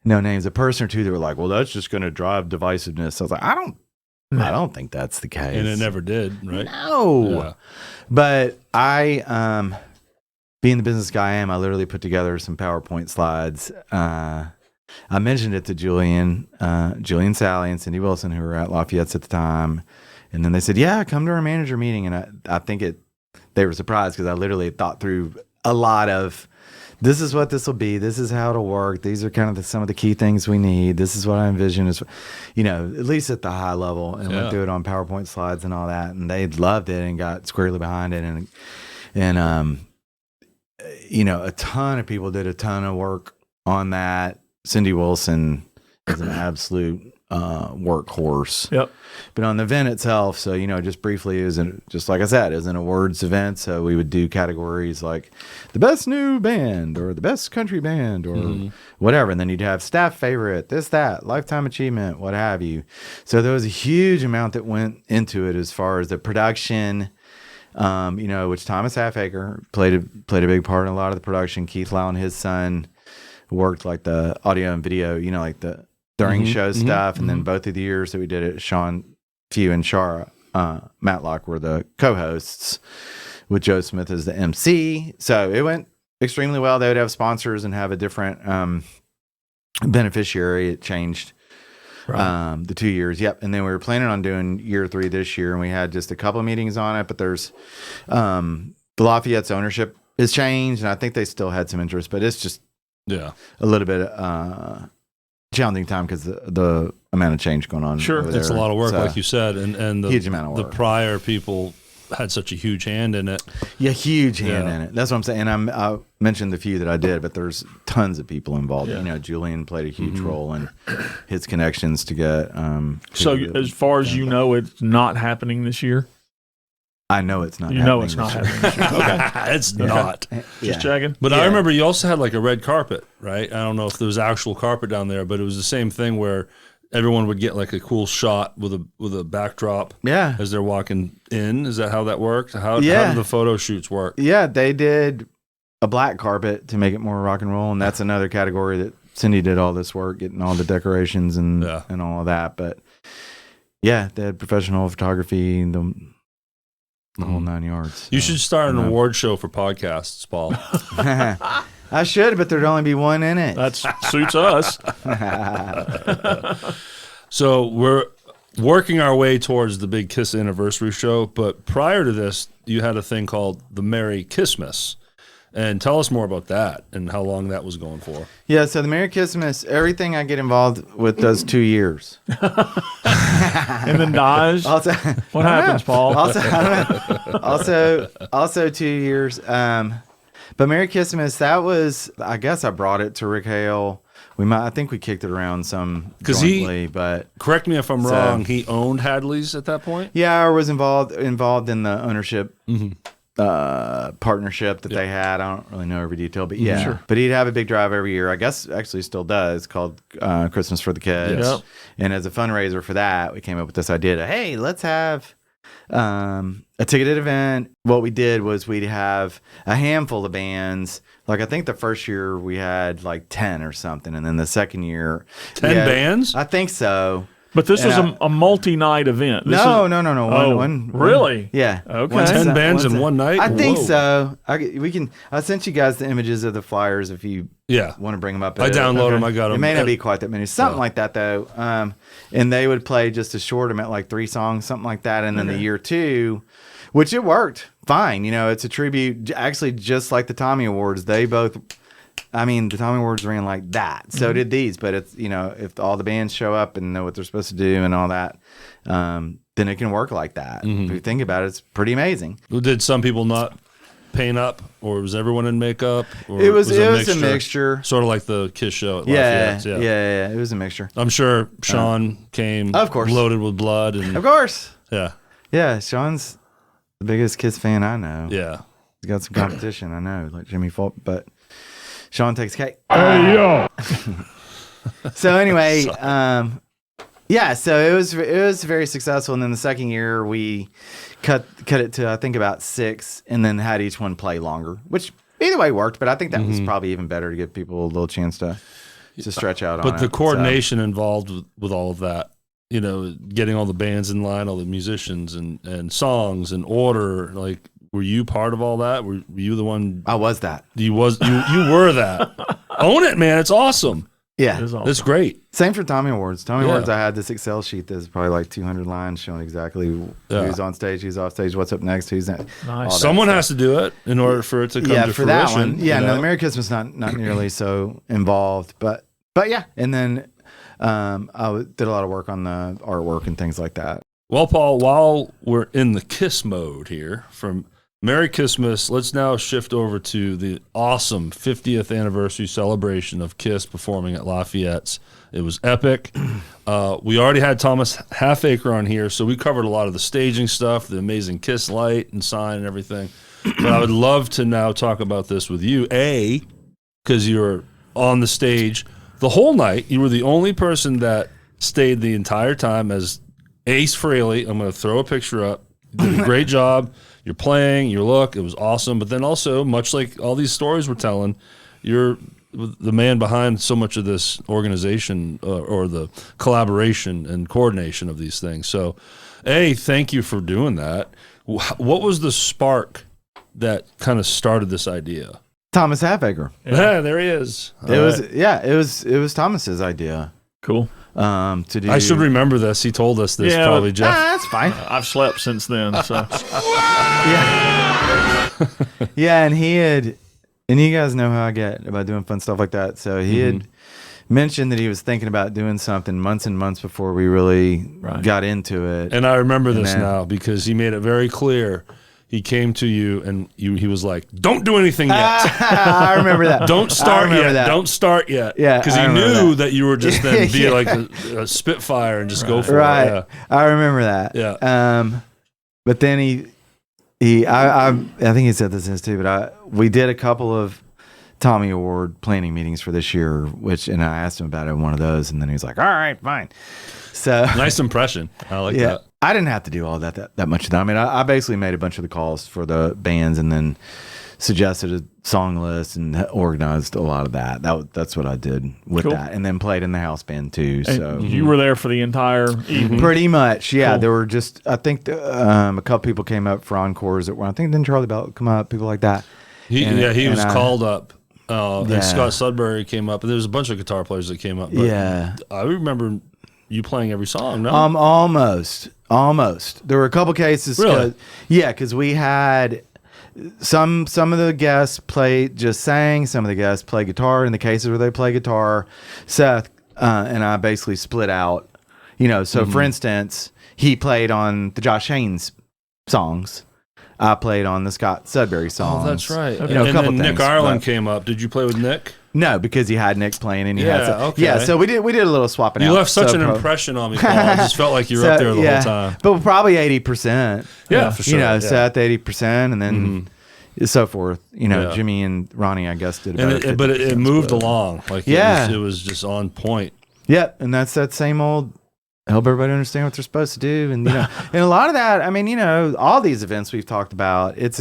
no names, a person or two that were like, well, that's just going to drive divisiveness. I was like, I don't think that's the case. And it never did, right? No. Yeah. But I, being the business guy I am, I literally put together some PowerPoint slides. I mentioned it to Julian, Sally, and Cindy Wilson, who were at Lafayette's at the time. And then they said, yeah, come to our manager meeting. And I think they were surprised because I literally thought through a lot of, this is what this will be. This is how it'll work. These are kind of some of the key things we need. This is what I envision is, at least at the high level, and went through it on PowerPoint slides and all that. And they loved it and got squarely behind it. And a ton of people did a ton of work on that. Cindy Wilson is an absolute workhorse. Yep. But on the event itself, so just briefly, just like I said, is an awards event. So we would do categories like the best new band or the best country band or whatever, and then you'd have staff favorite, this, that, lifetime achievement, what have you. So there was a huge amount that went into it as far as the production. Which Thomas Halfacre played a big part in a lot of the production. Keith Lau and his son worked like the audio and video, like the during show stuff. And then both of the years that we did it, Sean Few and Shara Matlock were the co-hosts with Joe Smith as the MC. So it went extremely well. They would have sponsors and have a different beneficiary. It changed the 2 years. Yep. And then we were planning on doing year 3 this year, and we had just a couple of meetings on it, but there's the Lafayette's ownership has changed, and I think they still had some interest, but it's just a little bit challenging time because the amount of change going on. Sure. It's a lot of work, like you said, and the huge amount of work. The prior people had such a huge hand in it. Yeah, huge hand in it. That's what I'm saying. And I mentioned the few that I did, but there's tons of people involved. Yeah. Julian played a huge role in his connections to get. So as far as you know, it's not happening this year? I know it's not. You know it's not happening this year. Okay. It's not. Just checking. But I remember you also had like a red carpet, right? I don't know if there was actual carpet down there, but it was the same thing where everyone would get like a cool shot with a backdrop. Yeah. As they're walking in. Is that how that worked? How did the photo shoots work? Yeah, they did a black carpet to make it more rock and roll, and that's another category that Cindy did all this work, getting all the decorations and all of that. But yeah, they had professional photography and the whole 9 yards. You should start an award show for podcasts, Paul. I should, but there'd only be one in it. That suits us. So we're working our way towards the big Kiss anniversary show, but prior to this, you had a thing called the Merry Kissmas. And tell us more about that and how long that was going for. Yeah, so the Merry Kissmas, everything I get involved with does 2 years. And then dies? What happens, Paul? Also 2 years. But Merry Kissmas, that was, I guess I brought it to Rick Hale. I think we kicked it around some jointly, but correct me if I'm wrong, he owned Hadley's at that point? Yeah, or was involved in the ownership partnership that they had. I don't really know every detail, but yeah. Sure. But he'd have a big drive every year. I guess actually still does, called Christmas for the Kids. Yep. And as a fundraiser for that, we came up with this idea to, hey, let's have a ticketed event. What we did was we'd have a handful of bands. Like I think the first year we had like 10 or something, and then the second year 10 bands. I think so. But this was a multi-night event. No. Oh, really? Yeah. Okay. 10 bands in one night? I think Whoa. so. I sent you guys the images of the flyers if you want to bring them up. I downloaded them. I got them. It may not be quite that many. Something like that, though. And they would play just a short amount, like 3 songs, something like that. And then the year 2, which it worked fine. It's a tribute. Actually, just like the Tommy Awards, they both... I mean, the Tommy Awards ran like that. So did these. But it's if all the bands show up and know what they're supposed to do and all that, then it can work like that. If you think about it, it's pretty amazing. Did some people not paint up, or was everyone in makeup? Or it was a mixture. Sort of like the Kiss show at Yeah. Lafayette's. Yeah. It was a mixture. I'm sure Sean came, of course, loaded with blood. And, of course. Yeah. Sean's the biggest Kiss fan I know. Yeah. He's got some competition, I know, like Jimmy Fulp, but Sean takes cake. Hey, yo. So anyway, so it was very successful. And then the second year we cut it to I think about 6, and then had each one play longer, which either way worked. But I think that was probably even better to give people a little chance to stretch out. But the coordination involved with all of that, getting all the bands in line, all the musicians and songs and order, like. Were you part of all that? Were you the one? I was that. You were that. Own it, man. It's awesome. Yeah. It's great. Same for Tommy Awards. Tommy Awards, I had this Excel sheet that's probably like 200 lines showing exactly who's on stage, who's off stage, what's up next, who's next. Nice. Someone has to do it in order for it to come to fruition. Yeah, for that one. Yeah, no, the Merry Christmas not nearly so involved. But yeah. And then I did a lot of work on the artwork and things like that. Well, Paul, while we're in the Kiss mode here, from Merry Kissmas, let's now shift over to the awesome 50th anniversary celebration of Kiss performing at Lafayette's. It was epic. We already had Thomas Halfacre on here, so we covered a lot of the staging stuff, the amazing Kiss light and sign and everything. But I would love to now talk about this with you. Because you were on the stage the whole night. You were the only person that stayed the entire time as Ace Frehley. I'm going to throw a picture up. You did a great job. You're playing, your look, it was awesome. But then also, much like all these stories we're telling, you're the man behind so much of this organization or the collaboration and coordination of these things. So, thank you for doing that. What was the spark that kind of started this idea? Thomas Halfacre. Yeah, there he is. It was Thomas's idea. Cool. To do. I should remember this. He told us this probably, Jeff. That's fine. I've slept since then. So. Yeah, and he had, and you guys know how I get about doing fun stuff like that. So he had mentioned that he was thinking about doing something months and months before we really got into it. And I remember this now because he made it very clear. He came to you and he was like, "Don't do anything yet." I remember that. Don't start yet. That. Don't start yet. Yeah, because he knew that you were just then be like a Spitfire and just go for it. Yeah. I remember that. Yeah. But then I think he said this too. But we did a couple of Tommy Award planning meetings for this year, and I asked him about it in one of those, and then he was like, "All right, fine." So nice impression. I like that. I didn't have to do all that much of that. I mean, I basically made a bunch of the calls for the bands and then suggested a song list and organized a lot of that. That's what I did with that, and then played in the house band too. And so you were there for the entire evening? Pretty much, yeah. Cool. There were just, I think a couple people came up for encores. I think then Charlie Bell come up, people like that. He was called up. And Scott Sudbury came up, and there was a bunch of guitar players that came up. But I remember you playing every song, no? Almost. There were a couple cases. Really? Because we had some of the guests just sang. Some of the guests play guitar. In the cases where they play guitar, Seth and I basically split out. So for instance, he played on the Josh Haynes songs. I played on the Scott Sudbury songs. Oh, that's right. A couple and then things, Nick Ireland came up. Did you play with Nick? No, because he had Nick playing and he had some. Okay. Yeah, so we did a little swapping out. You left such an impression on me, Paul. I just felt like you were up there the whole time. But probably 80%. Yeah, for sure. Seth 80%, and then so forth. Jimmy and Ronnie, I guess, did about but it moved along. Like it was just on point. Yep, and that's that same old help everybody understand what they're supposed to do. And, you know, and a lot of that, I mean, you know, all these events we've talked about, it's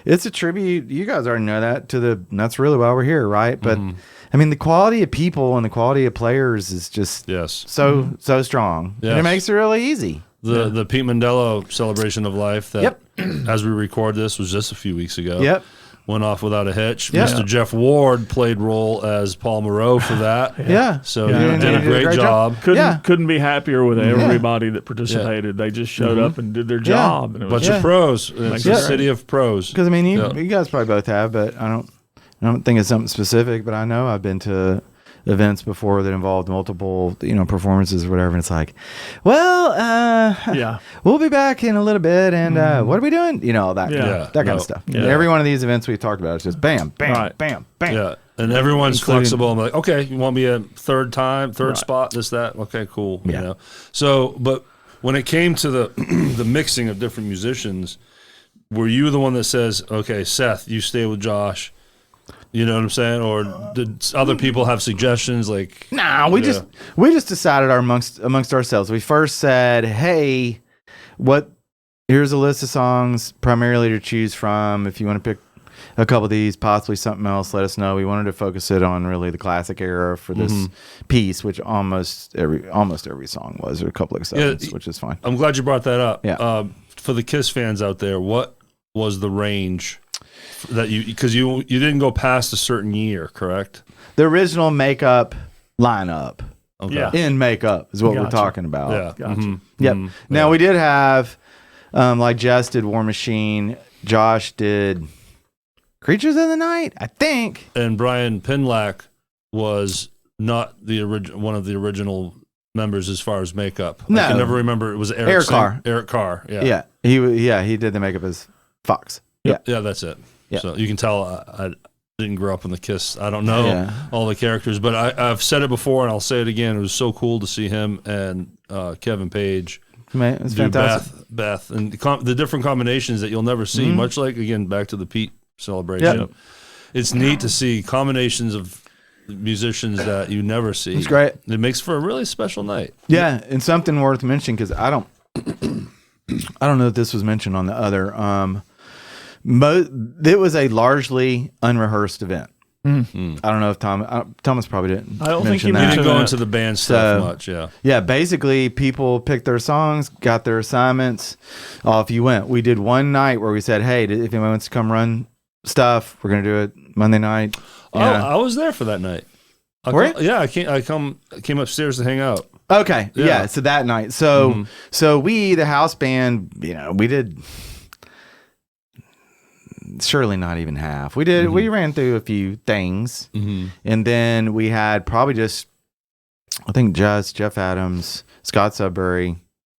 a tribute. You guys already know that and that's really why we're here. Right. But I mean, the quality of people and the quality of players is just so strong. Yes. And it makes it really easy. The Pete Mondello celebration of life that, as we record this, was just a few weeks ago. Yep. Went off without a hitch. Yep. Mr. Jeff Ward played role as Paul Moreau for that. So he did a great job. Couldn't be happier with everybody that participated. They just showed up and did their job. And it was bunch of pros. It's a city of pros. Because I mean, you guys probably both have, but I don't think it's something specific. But I know I've been to events before that involved multiple, you know, performances or whatever. And it's like, well, we'll be back in a little bit. And what are we doing? You know, that kind of stuff. Yeah. Every one of these events we've talked about is just bam, bam, bam, bam. Yeah. And everyone's flexible. I'm like, okay, you want me a third spot, this, that. Okay, cool. Yeah. You know? So, but when it came to the mixing of different musicians, were you the one that says, okay, Seth, you stay with Josh? You know what I'm saying? Or did other people have suggestions? Like, nah, we just decided amongst ourselves. We first said, hey, here's a list of songs primarily to choose from. If you want to pick a couple of these, possibly something else, let us know. We wanted to focus it on really the classic era for this piece, which almost every song was, or a couple of exceptions, which is fine. I'm glad you brought that up. Yeah. For the Kiss fans out there, what was the range that because you didn't go past a certain year, correct? The original makeup lineup. Okay. Yeah. In makeup is what we're talking about. Yeah. Gotcha. Yep. Now we did have, like Jess did War Machine, Josh did Creatures of the Night, I think. And Brian Pinlack was not one of the original members as far as makeup. No. I can never remember. It was Eric Carr. Eric Carr. Yeah. Yeah. He did the makeup as Fox. Yeah. Yeah, that's it. Yeah. So you can tell I didn't grow up in the Kiss. I don't know all the characters, but I've said it before and I'll say it again. It was so cool to see him and Kevin Page It's do fantastic. Beth, and the different combinations that you'll never see, much like, again, back to the Pete celebration. Yep. It's neat to see combinations of musicians that you never see. It's great. It makes for a really special night. Yeah, and something worth mentioning, because I don't know if this was mentioned on the other. It was a largely unrehearsed event. I don't know if Thomas probably didn't. I don't think mention he that. You mentioned didn't go that. into the band stuff much, Yeah, basically people picked their songs, got their assignments. Off you went. We did one night where we said, hey, if anyone wants to come run stuff, we're going to do it Monday night. I was there for that night. Were you? Yeah, I came upstairs to hang out. Okay, Yeah. yeah. So that night, so we, the house band, we did surely not even half. We did. We ran through a few things, and then we had probably just, I think, Jeff Adams, Scott Sudbury. I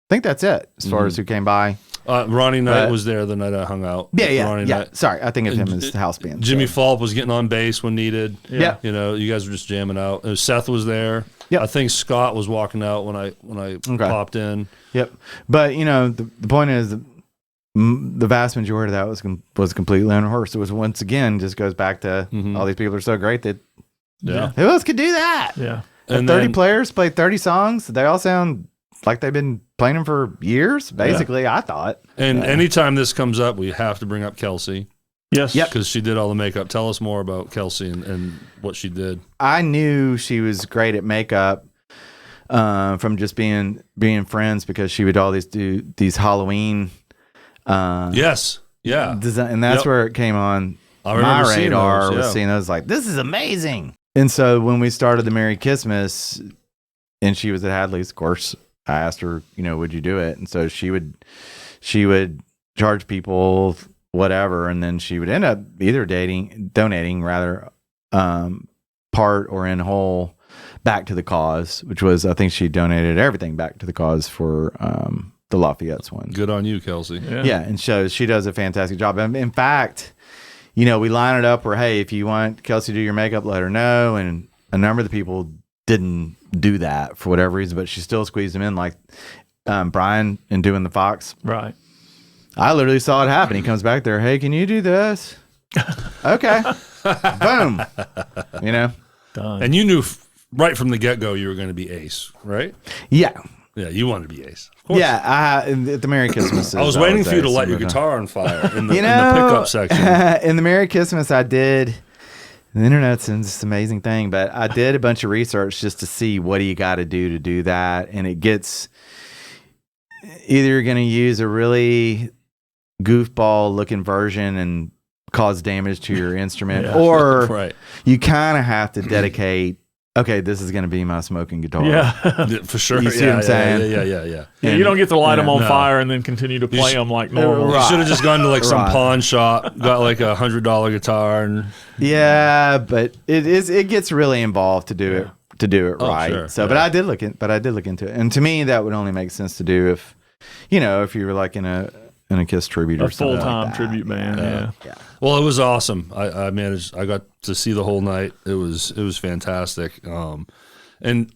think that's it as far as who came by. Ronnie Knight was there the night I hung out. Ronnie Knight. Sorry, I think of him as the house band. Jimmy Falk was getting on bass when needed. Yeah. You know, you guys were just jamming out. Seth was there. Yeah. I think Scott was walking out when I popped in. Yep. But the point is, the vast majority of that was completely unrehearsed. It was, once again, just goes back to all these people are so great that who else could do that? Yeah. And 30 players play 30 songs. They all sound like they've been playing them for years, basically, I thought. And anytime this comes up, we have to bring up Kelsey. Yes. Yep. Because she did all the makeup. Tell us more about Kelsey and what she did. I knew she was great at makeup from just being friends, because she would always do these Halloween yes. Yeah. design, and that's where it came on I remember my seeing radar. those, Was seeing those, like, this is amazing. And so when we started the Merry Kissmas, and she was at Hadley's, of course, I asked her, would you do it? And so she would charge people whatever, and then she would end up either donating rather, part or in whole back to the cause, which was, I think she donated everything back to the cause for the Lafayette's one. Good on you, Kelsey. Yeah, and she does a fantastic job. And in fact, we line it up where, hey, if you want Kelsey to do your makeup, let her know. And a number of the people didn't do that for whatever reason, but she still squeezed them in, like Brian in doing the Fox. Right. I literally saw it happen. He comes back there, hey, can you do this? Okay. Boom. Done. And you knew right from the get-go you were going to be ace, right? Yeah. Yeah, you wanted to be Ace. Of course. Yeah, at the Merry Christmas. I was waiting for you to light your guitar on fire in the pickup section. In the Merry Christmas, I did. The internet's this amazing thing, but I did a bunch of research just to see what do you got to do that, and it gets either you're going to use a really goofball looking version and cause damage to your instrument, or right. you kind of have to dedicate. Okay, this is going to be my smoking guitar. Yeah, for sure. You see what I'm saying? Yeah. Yeah, you don't get to light them on no. fire and then continue to play them like normal. You should have just gone to like some Right. pawn shop, got like $100 guitar, and Yeah, but it gets really involved to do it Oh, right. sure. So, Yeah. but I did look into it, and to me, that would only make sense to do if you were like in a Kiss tribute A or something full-time like that. tribute band. Yeah. well, it was awesome. I managed. I got to see the whole night. It was fantastic. And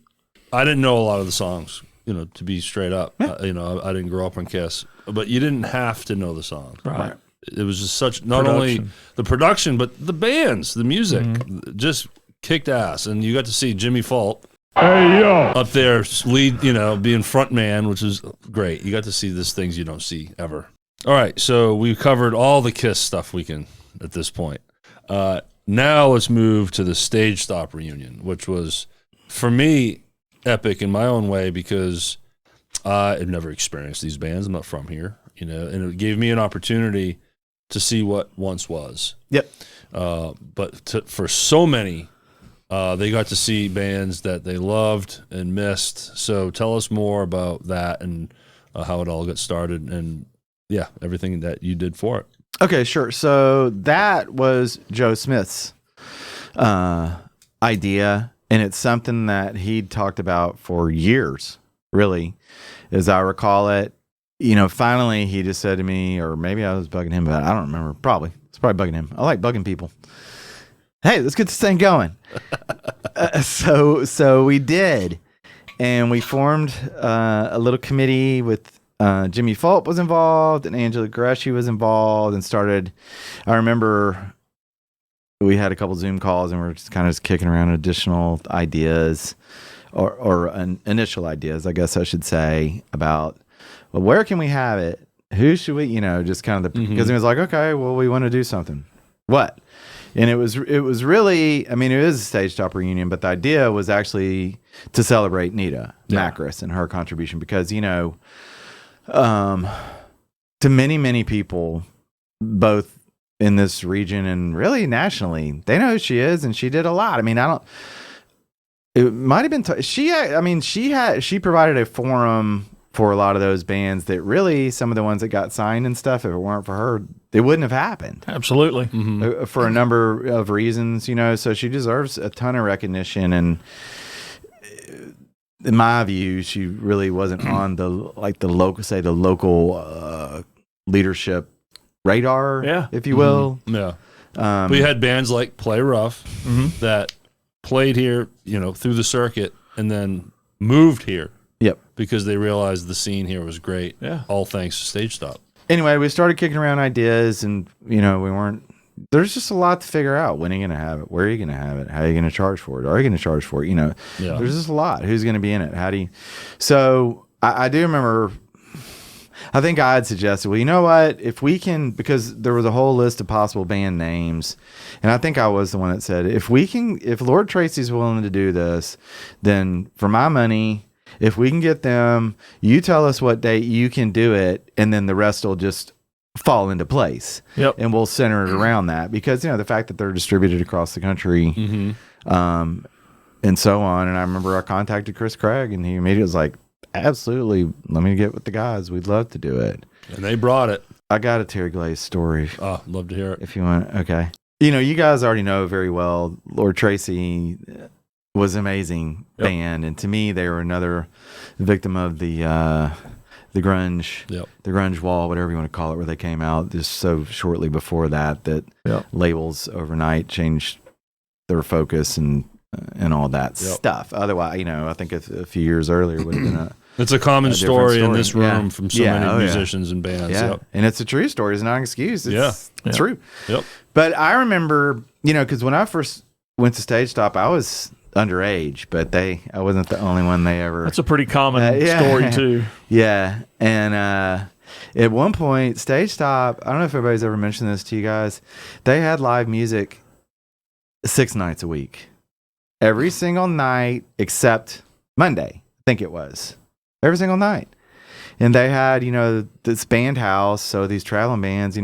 I didn't know a lot of the songs. To be straight up, I didn't grow up on Kiss, but you didn't have to know the songs. Right. It was just such not only the production, but the bands, the music, just kicked ass. And you got to see Jimmy Fault. Hey yo. Up there, lead, being front man, which is great. You got to see these things you don't see ever. All right, so we've covered all the Kiss stuff we can at this point. Now let's move to the Stagestop Reunion, which was, for me, epic in my own way because I've never experienced these bands. I'm not from here, and it gave me an opportunity to see what once was. Yep. But for so many, they got to see bands that they loved and missed. So tell us more about that and how it all got started and, everything that you did for it. Okay, sure. So that was Joe Smith's idea, and it's something that he'd talked about for years, really, as I recall it. Finally he just said to me, or maybe I was bugging him, but I don't remember. It's probably bugging him. I like bugging people. Hey, let's get this thing going. So we did, and we formed a little committee with Jimmy Fault was involved, and Angela Greshy was involved, and started. I remember we had a couple Zoom calls, and we were just kind of kicking around additional ideas, or initial ideas, I guess I should say, about where can we have it? Who should we? Just kind of because it was like, okay, well, we want to do something. What? And it was really, it is a Stagestop Reunion, but the idea was actually to celebrate Nita Makris and her contribution because, to many, many people, both in this region and really nationally, they know who she is, and she did a lot. It might have been, she provided a forum for a lot of those bands that really, some of the ones that got signed and stuff, if it weren't for her, it wouldn't have happened. Absolutely. For a number of reasons, so she deserves a ton of recognition. And in my view, she really wasn't on the local leadership radar, if you will. Yeah. We had bands like Play Rough that played here, through the circuit and then moved here. Yep. Because they realized the scene here was great. Yeah. All thanks to Stagestop. Anyway, we started kicking around ideas, and there's just a lot to figure out. When are you going to have it? Where are you going to have it? How are you going to charge for it? Are you going to charge for it? There's just a lot. Who's going to be in it? How do you? So I do remember, I think I had suggested, well, you know what? If we can, because there was a whole list of possible band names, and I think I was the one that said, if Lord Tracy's willing to do this, then for my money, if we can get them, you tell us what date you can do it, and then the rest will just fall into place. Yep. And we'll center it around that because, the fact that they're distributed across the country, and so on. And I remember I contacted Chris Craig, and he immediately was like, absolutely, let me get with the guys. We'd love to do it. And they brought it. I got a Terry Glaze story. Oh, love to hear it. If you want. Okay. You guys already know very well, Lord Tracy was an amazing band, and to me, they were another victim of the grunge, the grunge wall, whatever you want to call it, where they came out just so shortly before that labels overnight changed their focus and all that stuff. Otherwise, I think a few years earlier would have been it's a common story in this room from so many musicians and bands. Yeah, and it's a true story. It's not an excuse. It's true. Yep. But I remember, because when I first went to Stagestop, I was underage, but I wasn't the only one they ever. That's a pretty common yeah. story too. Yeah, and at one point, Stagestop. I don't know if everybody's ever mentioned this to you guys. They had live music 6 nights a week, every single night except Monday. I think it was every single night. And they had, this band house. So these traveling bands,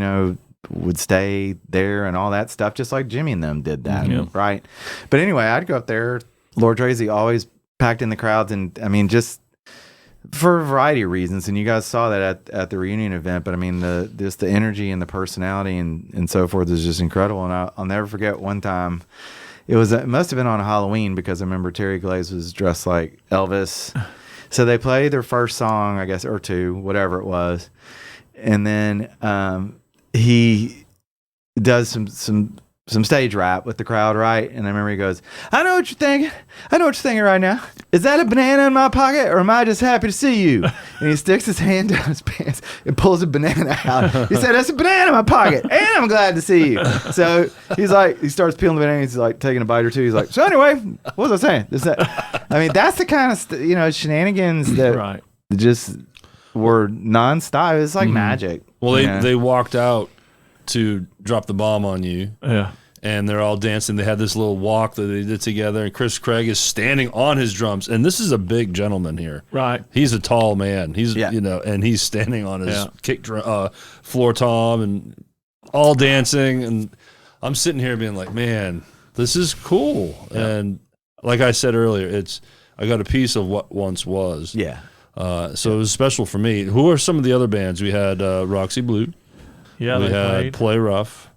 would stay there and all that stuff, just like Jimmy and them did that, right? But anyway, I'd go up there. Lord Tracy always packed in the crowds, and I mean, just for a variety of reasons. And you guys saw that at the reunion event. But I mean, the energy and the personality and so forth is just incredible. And I'll never forget one time. It must have been on Halloween, because I remember Terry Glaze was dressed like Elvis. So they played their first song, I guess, or two, whatever it was, and then he does some stage rap with the crowd, right? And I remember he goes, I know what you're thinking. I know what you're thinking right now. Is that a banana in my pocket, or am I just happy to see you? And he sticks his hand down his pants and pulls a banana out. He said, that's a banana in my pocket, and I'm glad to see you. So he's like, he starts peeling the banana. He's like taking a bite or two. He's like, so anyway, what was I saying? I mean, that's the kind of shenanigans that just were nonstop. It's like magic. Well, they walked out to drop the bomb on you. Yeah. And they're all dancing. They had this little walk that they did together. And Chris Craig is standing on his drums. And this is a big gentleman here. Right. He's a tall man. He's, and he's standing on his kick drum, floor tom, and all dancing. And I'm sitting here being like, man, this is cool. Yeah. And like I said earlier, I got a piece of what once was. Yeah. So it was special for me. Who are some of the other bands? We had Roxy Blue. Yeah, we had Play Rough.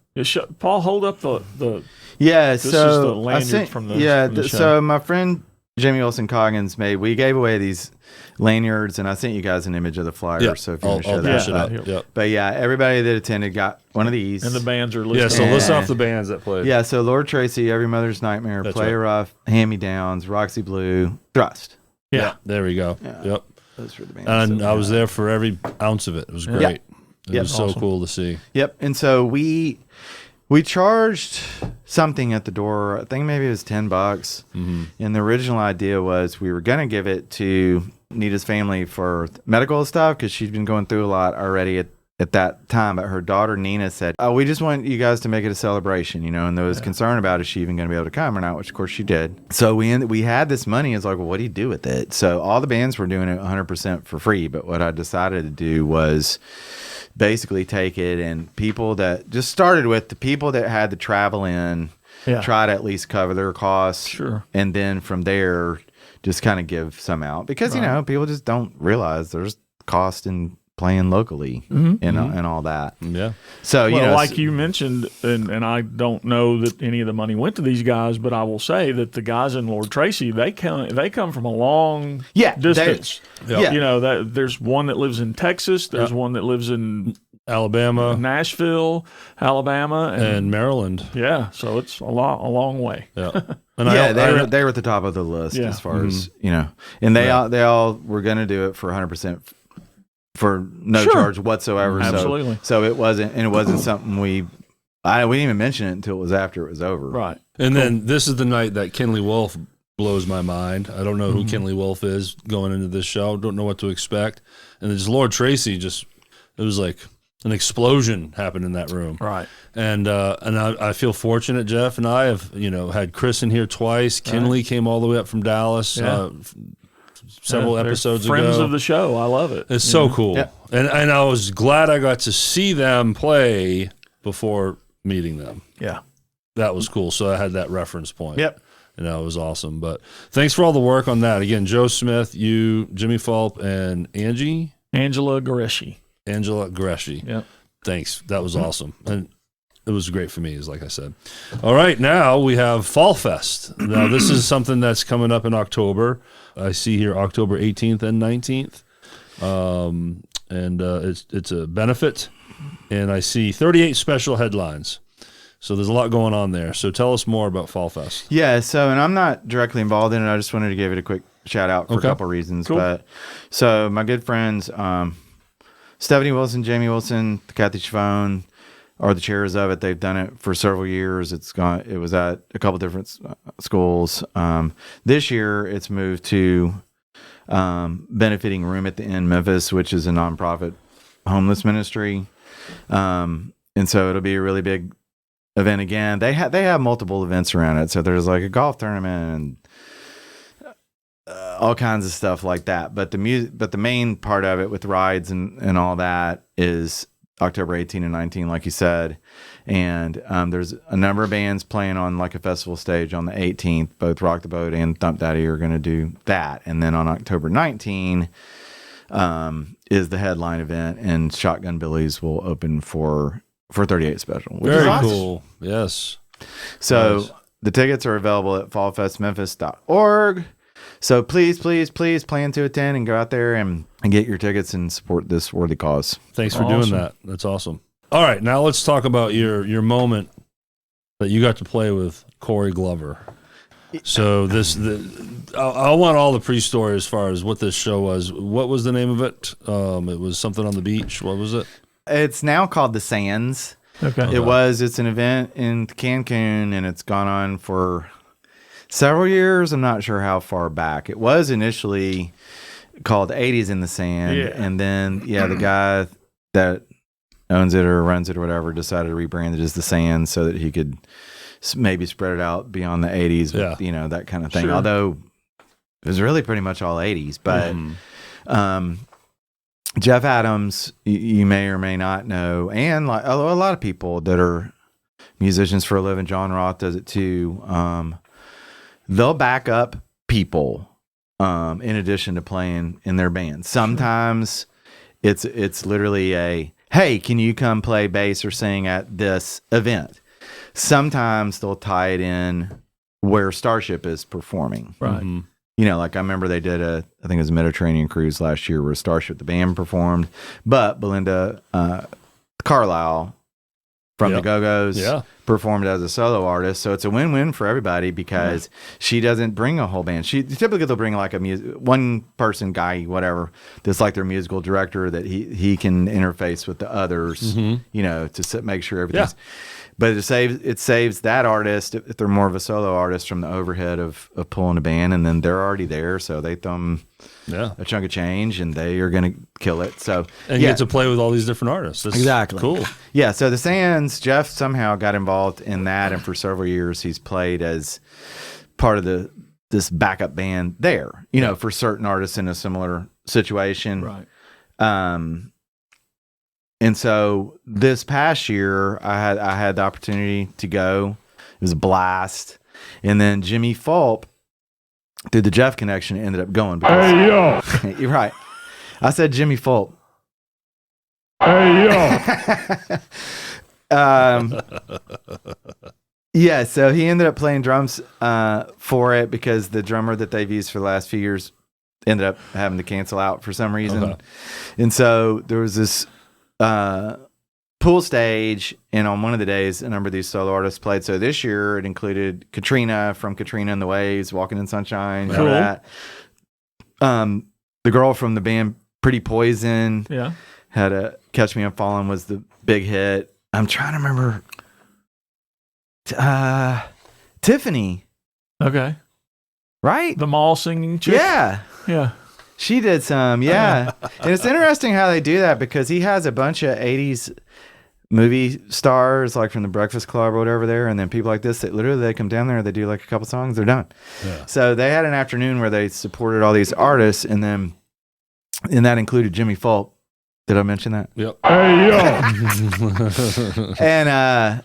Paul, hold up the this is the lanyard from the show. So my friend Jamie Wilson Coggins we gave away these lanyards, and I sent you guys an image of the flyer. Yeah. So if you want to show that up. Yep. But yeah, everybody that attended got one of these. And the bands are listed. Yeah, so list off the bands that played. Yeah, so Lord Tracy, Every Mother's Nightmare, Play Rough, Hand Me Downs, Roxy Blue, Thrust. Yeah, there we go. Yeah. Yep. Those were the bands. And I was there for every ounce of it. It was great. It was so cool to see. Yep. And so we charged something at the door. I think maybe it was $10. Mm-hmm. And the original idea was we were going to give it to Nita's family for medical stuff, because she'd been going through a lot already at that time. But her daughter Nina said, "Oh, we just want you guys to make it a celebration, and there was concern about is she even going to be able to come or not," which of course she did. So we had this money. It's like, well, what do you do with it? So all the bands were doing it 100% for free. But what I decided to do was basically take it, and people that just started with the people that had to travel in, try to at least cover their costs. Sure. And then from there, just kind of give some out, because, people just don't realize there's cost in playing locally and all that. Yeah. So, like you mentioned, and I don't know that any of the money went to these guys, but I will say that the guys in Lord Tracy, they come from a long distance. That there's one that lives in Texas. There's one that lives in Alabama, Nashville, Alabama, and Maryland. Yeah. So it's a long way. Yeah. And they were at the top of the list as far as, and they all were going to do it for 100% for no charge whatsoever. Absolutely. So it wasn't something we didn't even mention it until it was after it was over. Right. And then this is the night that Kinley Wolf blows my mind. I don't know who Kinley Wolf is going into this show. Don't know what to expect. And then just Lord Tracy, it was like an explosion happened in that room. Right. And I feel fortunate. Jeff and I have, had Chris in here twice. Kinley came all the way up from Dallas. Yeah. Several episodes ago. Friends of the show. I love it. It's so cool. Yeah. And I was glad I got to see them play before meeting them. Yeah. That was cool. So I had that reference point. Yep. And that was awesome. But thanks for all the work on that. Again, Joe Smith, you, Jimmy Fulp, and Angela Goreshi. Yep. Thanks. That was awesome. And it was great for me, like I said. All right, now we have Fall Fest. Now, this is something that's coming up in October. I see here October 18th and 19th. It's a benefit. And I see 38 special headlines. So there's a lot going on there. So tell us more about Fall Fest. Yeah, and I'm not directly involved in it. I just wanted to give it a quick shout out for a couple of reasons. Cool. But so my good friends, Stephanie Wilson, Jamie Wilson, Kathy Chavone, are the chairs of it. They've done it for several years. It was at a couple different schools. This year it's moved to benefiting Room at the Inn Memphis, which is a nonprofit homeless ministry. And so it'll be a really big event again. They have multiple events around it. So there's like a golf tournament and all kinds of stuff like that. But the main part of it with rides and all that is October 18 and 19, like you said. And there's a number of bands playing on like a festival stage on the 18th. Both Rock the Boat and Thumpdaddy are going to do that. And then on October 19 is the headline event, and Shotgun Billy's will open for 38 Special. Which Very is awesome. cool. Yes. So Nice. the tickets are available at fallfestmemphis.org. So please plan to attend and go out there and get your tickets and support this worthy cause. Thanks for doing that. That's awesome. All right, now let's talk about your moment that you got to play with Cory Glover. So I want all the pre-story as far as what this show was. What was the name of it? It was something on the beach. What was it? It's now called the Sands. Okay. It's an event in Cancun, and it's gone on for several years. I'm not sure how far back. It was initially called 80s in the Sand, and then the guy that owns it or runs it or whatever decided to rebrand it as the Sand so that he could maybe spread it out beyond the 80s with, that kind of thing. Sure. Although it was really pretty much all 80s, but Jeff Adams, you may or may not know, and like a lot of people that are musicians for a living, John Roth does it too. They'll back up people in addition to playing in their band. Sometimes it's literally a, hey, can you come play bass or sing at this event? Sometimes they'll tie it in where Starship is performing. Right. Mm-hmm. Like I remember they did I think it was a Mediterranean cruise last year where Starship, the band, performed, but Belinda Carlisle from the Go-Go's performed as a solo artist. So it's a win-win for everybody because she doesn't bring a whole band. Typically they'll bring like one person guy, whatever, that's like their musical director that he can interface with the others, to make sure everything's. But it saves that artist, if they're more of a solo artist, from the overhead of pulling a band, and then they're already there, so they thumb a chunk of change, and they are going to kill it. So you get to play with all these different artists. That's exactly cool. Yeah, so the Sands, Jeff somehow got involved in that, and for several years he's played as part of this backup band there, for certain artists in a similar situation. Right. And so this past year, I had the opportunity to go. It was a blast. And then Jimmy Fulp, through the Jeff connection, ended up going. Hey, yo. You're right. I said Jimmy Fulp. Hey, yo. So he ended up playing drums for it because the drummer that they've used for the last few years ended up having to cancel out for some reason. Okay. And so there was this pool stage, and on one of the days a number of these solo artists played. So this year it included Katrina from Katrina and the Waves, Walking in Sunshine, Cool. that. The girl from the band Pretty Poison had a Catch Me I'm Falling was the big hit. I'm trying to remember Tiffany, Okay. right? The mall singing chick? Yeah. She did some, And it's interesting how they do that because he has a bunch of 80s movie stars, like from the Breakfast Club or whatever there, and then people like this that literally they come down there, they do like a couple songs, they're done. Yeah. So they had an afternoon where they supported all these artists, and that included Jimmy Fulp. Did I mention that? Yep. Hey, yo. And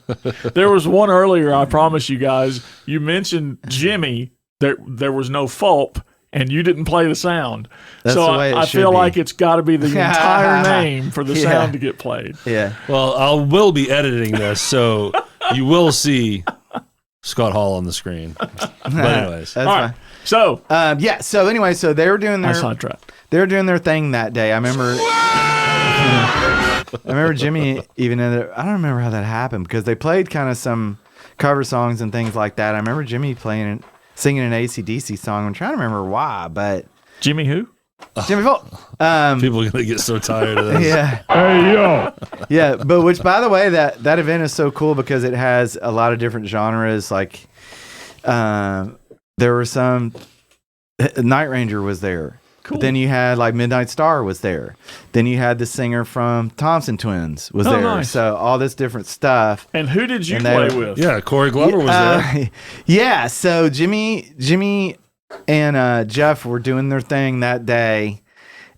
There was one earlier, I promise you guys. You mentioned Jimmy. There was no Fulp, and you didn't play the sound. That's so the way it I should feel be. like it's got to be the entire name for the Yeah. sound to get played. yeah. Well, I will be editing this, so you will see Scott Hall on the screen. But anyways. That's All fine. right. So, So anyway, so they were doing I their sidetracked. their thing that day. I remember Jimmy even ended up, I don't remember how that happened because they played kind of some cover songs and things like that. I remember Jimmy singing an AC/DC song. I'm trying to remember why, but Jimmy who? Jimmy Folk. People are gonna get so tired of this. Yeah. Hey, yo. Yeah, but which, by the way, that event is so cool because it has a lot of different genres. Like, there were some. Night Ranger was there. Cool. Then you had like Midnight Star was there. Then you had the singer from Thompson Twins was there. Nice. So all this different stuff. And who did you And play they- with? Yeah, Cory Glover was there. Yeah, so Jimmy and Jeff were doing their thing that day,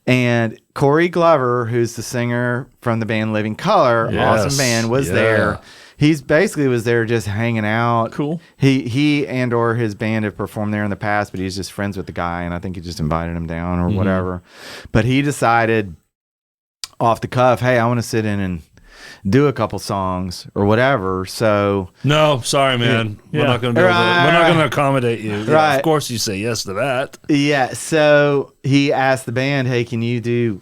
and Cory Glover, who's the singer from the band Living Color, Yes, awesome band, was yeah. there. He's basically was there just hanging out. Cool. He and or his band have performed there in the past, but he's just friends with the guy, and I think he just invited him down or whatever. But he decided off the cuff, hey, I want to sit in and do a couple songs or whatever. So No, sorry, man. Yeah. We're not gonna be able to, Right. we're not gonna accommodate you. Yeah, Right. of course, you say yes to that. yeah, so he asked the band, hey, can you do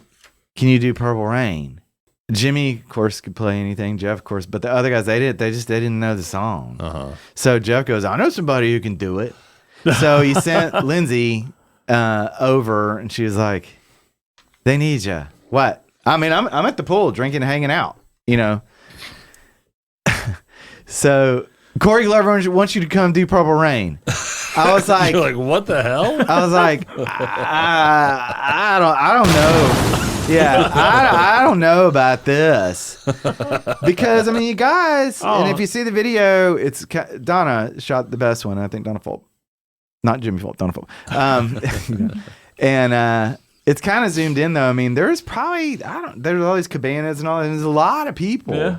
Purple Rain? Jimmy, of course, could play anything. Jeff, of course, but the other guys, they didn't know the song. So Jeff goes, I know somebody who can do it. So he sent Lindsay over, and she was like, they need you. What? I mean, I'm at the pool drinking and hanging out, you know. So Cory Glover wants you to come do Purple Rain. I was like, You're like, what the hell? I was like, I don't know. Yeah, I don't know about this because I mean, you guys, and if you see the video, it's Donna shot the best one. I think Donna Fulp, not Jimmy Fulp, Donna Fulp. And it's kind of zoomed in though. I mean, there's probably there's all these cabanas and all. And there's a lot of people. Yeah.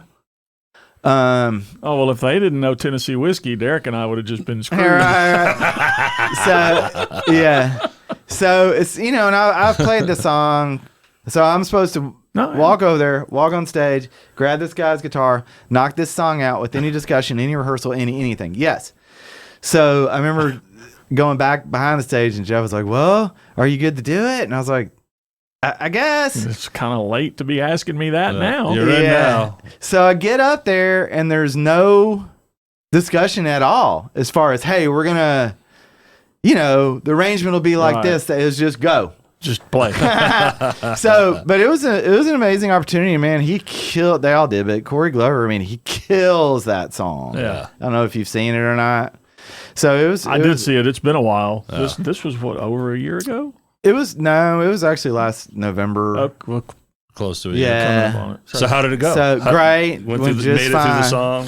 Oh, well, if they didn't know Tennessee whiskey, Derek and I would have just been screwed. Right. So, yeah. So, it's, you know, and I've played the song. So, I'm supposed to walk over there, walk on stage, grab this guy's guitar, knock this song out with any discussion, any rehearsal, anything. Yes. So, I remember going back behind the stage, and Jeff was like, well, are you good to do it? And I was like, I guess. It's kind of late to be asking me that now. You're in now. So I get up there and there's no discussion at all as far as, hey, we're going to, you know, the arrangement will be like this. It was just go. Just play. So, but it was an amazing opportunity, man. He killed, they all did, but Cory Glover, I mean, he kills that song. Yeah. I don't know if you've seen it or not. So it was. I did see it. It's been a while. This was what, over a year ago? It was actually last November. Oh, well, Close to it. Yeah. coming up on it. So how did it go? So great. Made Went it just through fine. the song.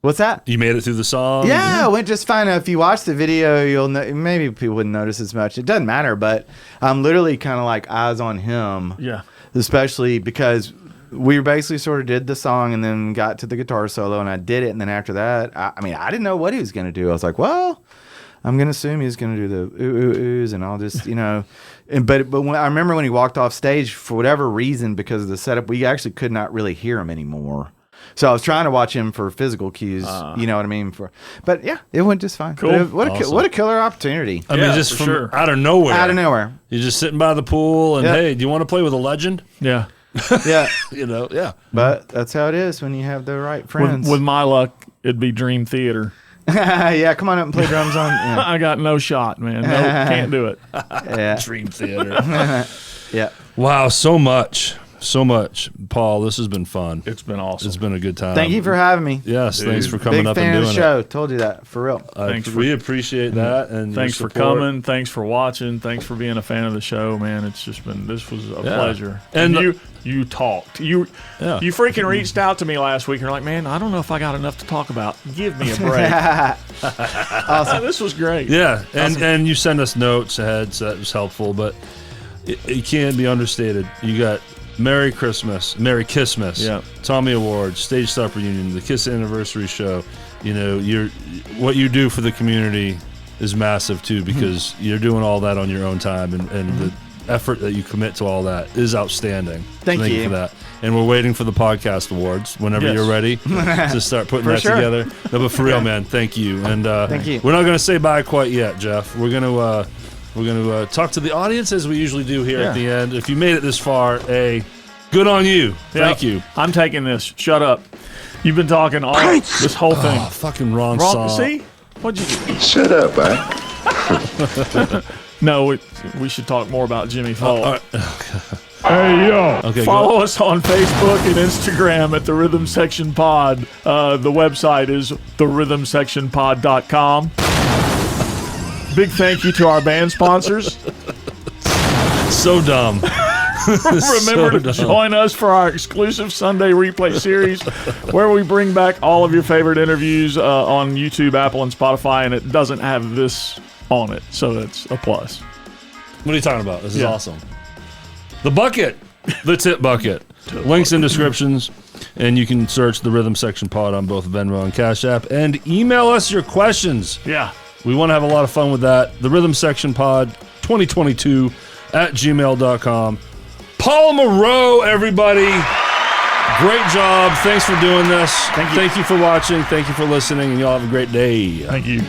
What's that? You made it through the song. Yeah, it went just fine. If you watch the video, you'll know, maybe people wouldn't notice as much. It doesn't matter, but I'm literally kind of like eyes on him. Yeah. Especially because we basically sort of did the song and then got to the guitar solo, and I did it. And then after that, I mean, I didn't know what he was going to do. I was like, well, I'm going to assume he's going to do the oohs, and I'll just, you know. But when, I remember when he walked off stage, for whatever reason, because of the setup, we actually could not really hear him anymore. So I was trying to watch him for physical cues, you know what I mean? But yeah, it went just fine. Cool. What a killer opportunity. I mean, just from out of nowhere. Out of nowhere. You're just sitting by the pool, and Yep. hey, do you want to play with a legend? Yeah. Yeah. You know, yeah. But that's how it is when you have the right friends. With my luck, it'd be Dream Theater. Yeah, come on up and play drums on. Yeah. I got no shot, man. No, can't do it. Yeah. Dream Theater. Yeah. Wow, so much. Paul, this has been fun. It's been awesome. It's been a good time. Thank you for having me. Yes, thanks for coming Big up fan and of doing the show. Told you that, for real. it. We appreciate that. And Thanks your for support. coming. Thanks for watching. Thanks for being a fan of the show, man. It's just been, this was a pleasure. And you talked. You freaking reached out to me last week. You're like, man, I don't know if I got enough to talk about. Give me a break. Awesome. This was great. Yeah, and you send us notes ahead, so that was helpful. But it can't be understated. You got Merry Christmas, Merry Kissmas, Yeah. Tommy Awards, Stagestop Reunion, the Kiss Anniversary Show. You know, what you do for the community is massive too, because you're doing all that on your own time, and the effort that you commit to all that is outstanding. Thank you for that. And we're waiting for the podcast awards whenever Yes. you're ready to start putting that sure. together. No, but for real, man, thank you. And Thank you. We're not going to say bye quite yet, Jeff. We're going to talk to the audience as we usually do here at the end. If you made it this far, good on you. Thank you. I'm taking this. Shut up. You've been talking all this whole thing. Oh, fucking wrong song. See? What'd you do? Shut up, man. No, we should talk more about Jimmy Fall. all right. Hey, yo. Okay, Follow us on Facebook and Instagram at The Rhythm Section Pod. The website is therhythmsectionpod.com. Big thank you to our band sponsors. So dumb. Remember to join us for our exclusive Sunday replay series where we bring back all of your favorite interviews on YouTube, Apple, and Spotify, and it doesn't have this on it, so that's a plus. What are you talking about? This is awesome. The bucket, the tip bucket. Links in descriptions, and you can search the Rhythm Section Pod on both Venmo and Cash App, and email us your questions. Yeah. We want to have a lot of fun with that. The Rhythm Section Pod 2022 at gmail.com. Paul Moreau, everybody. Great job. Thanks for doing this. Thank you. Thank you for watching. Thank you for listening, and y'all have a great day. Thank you.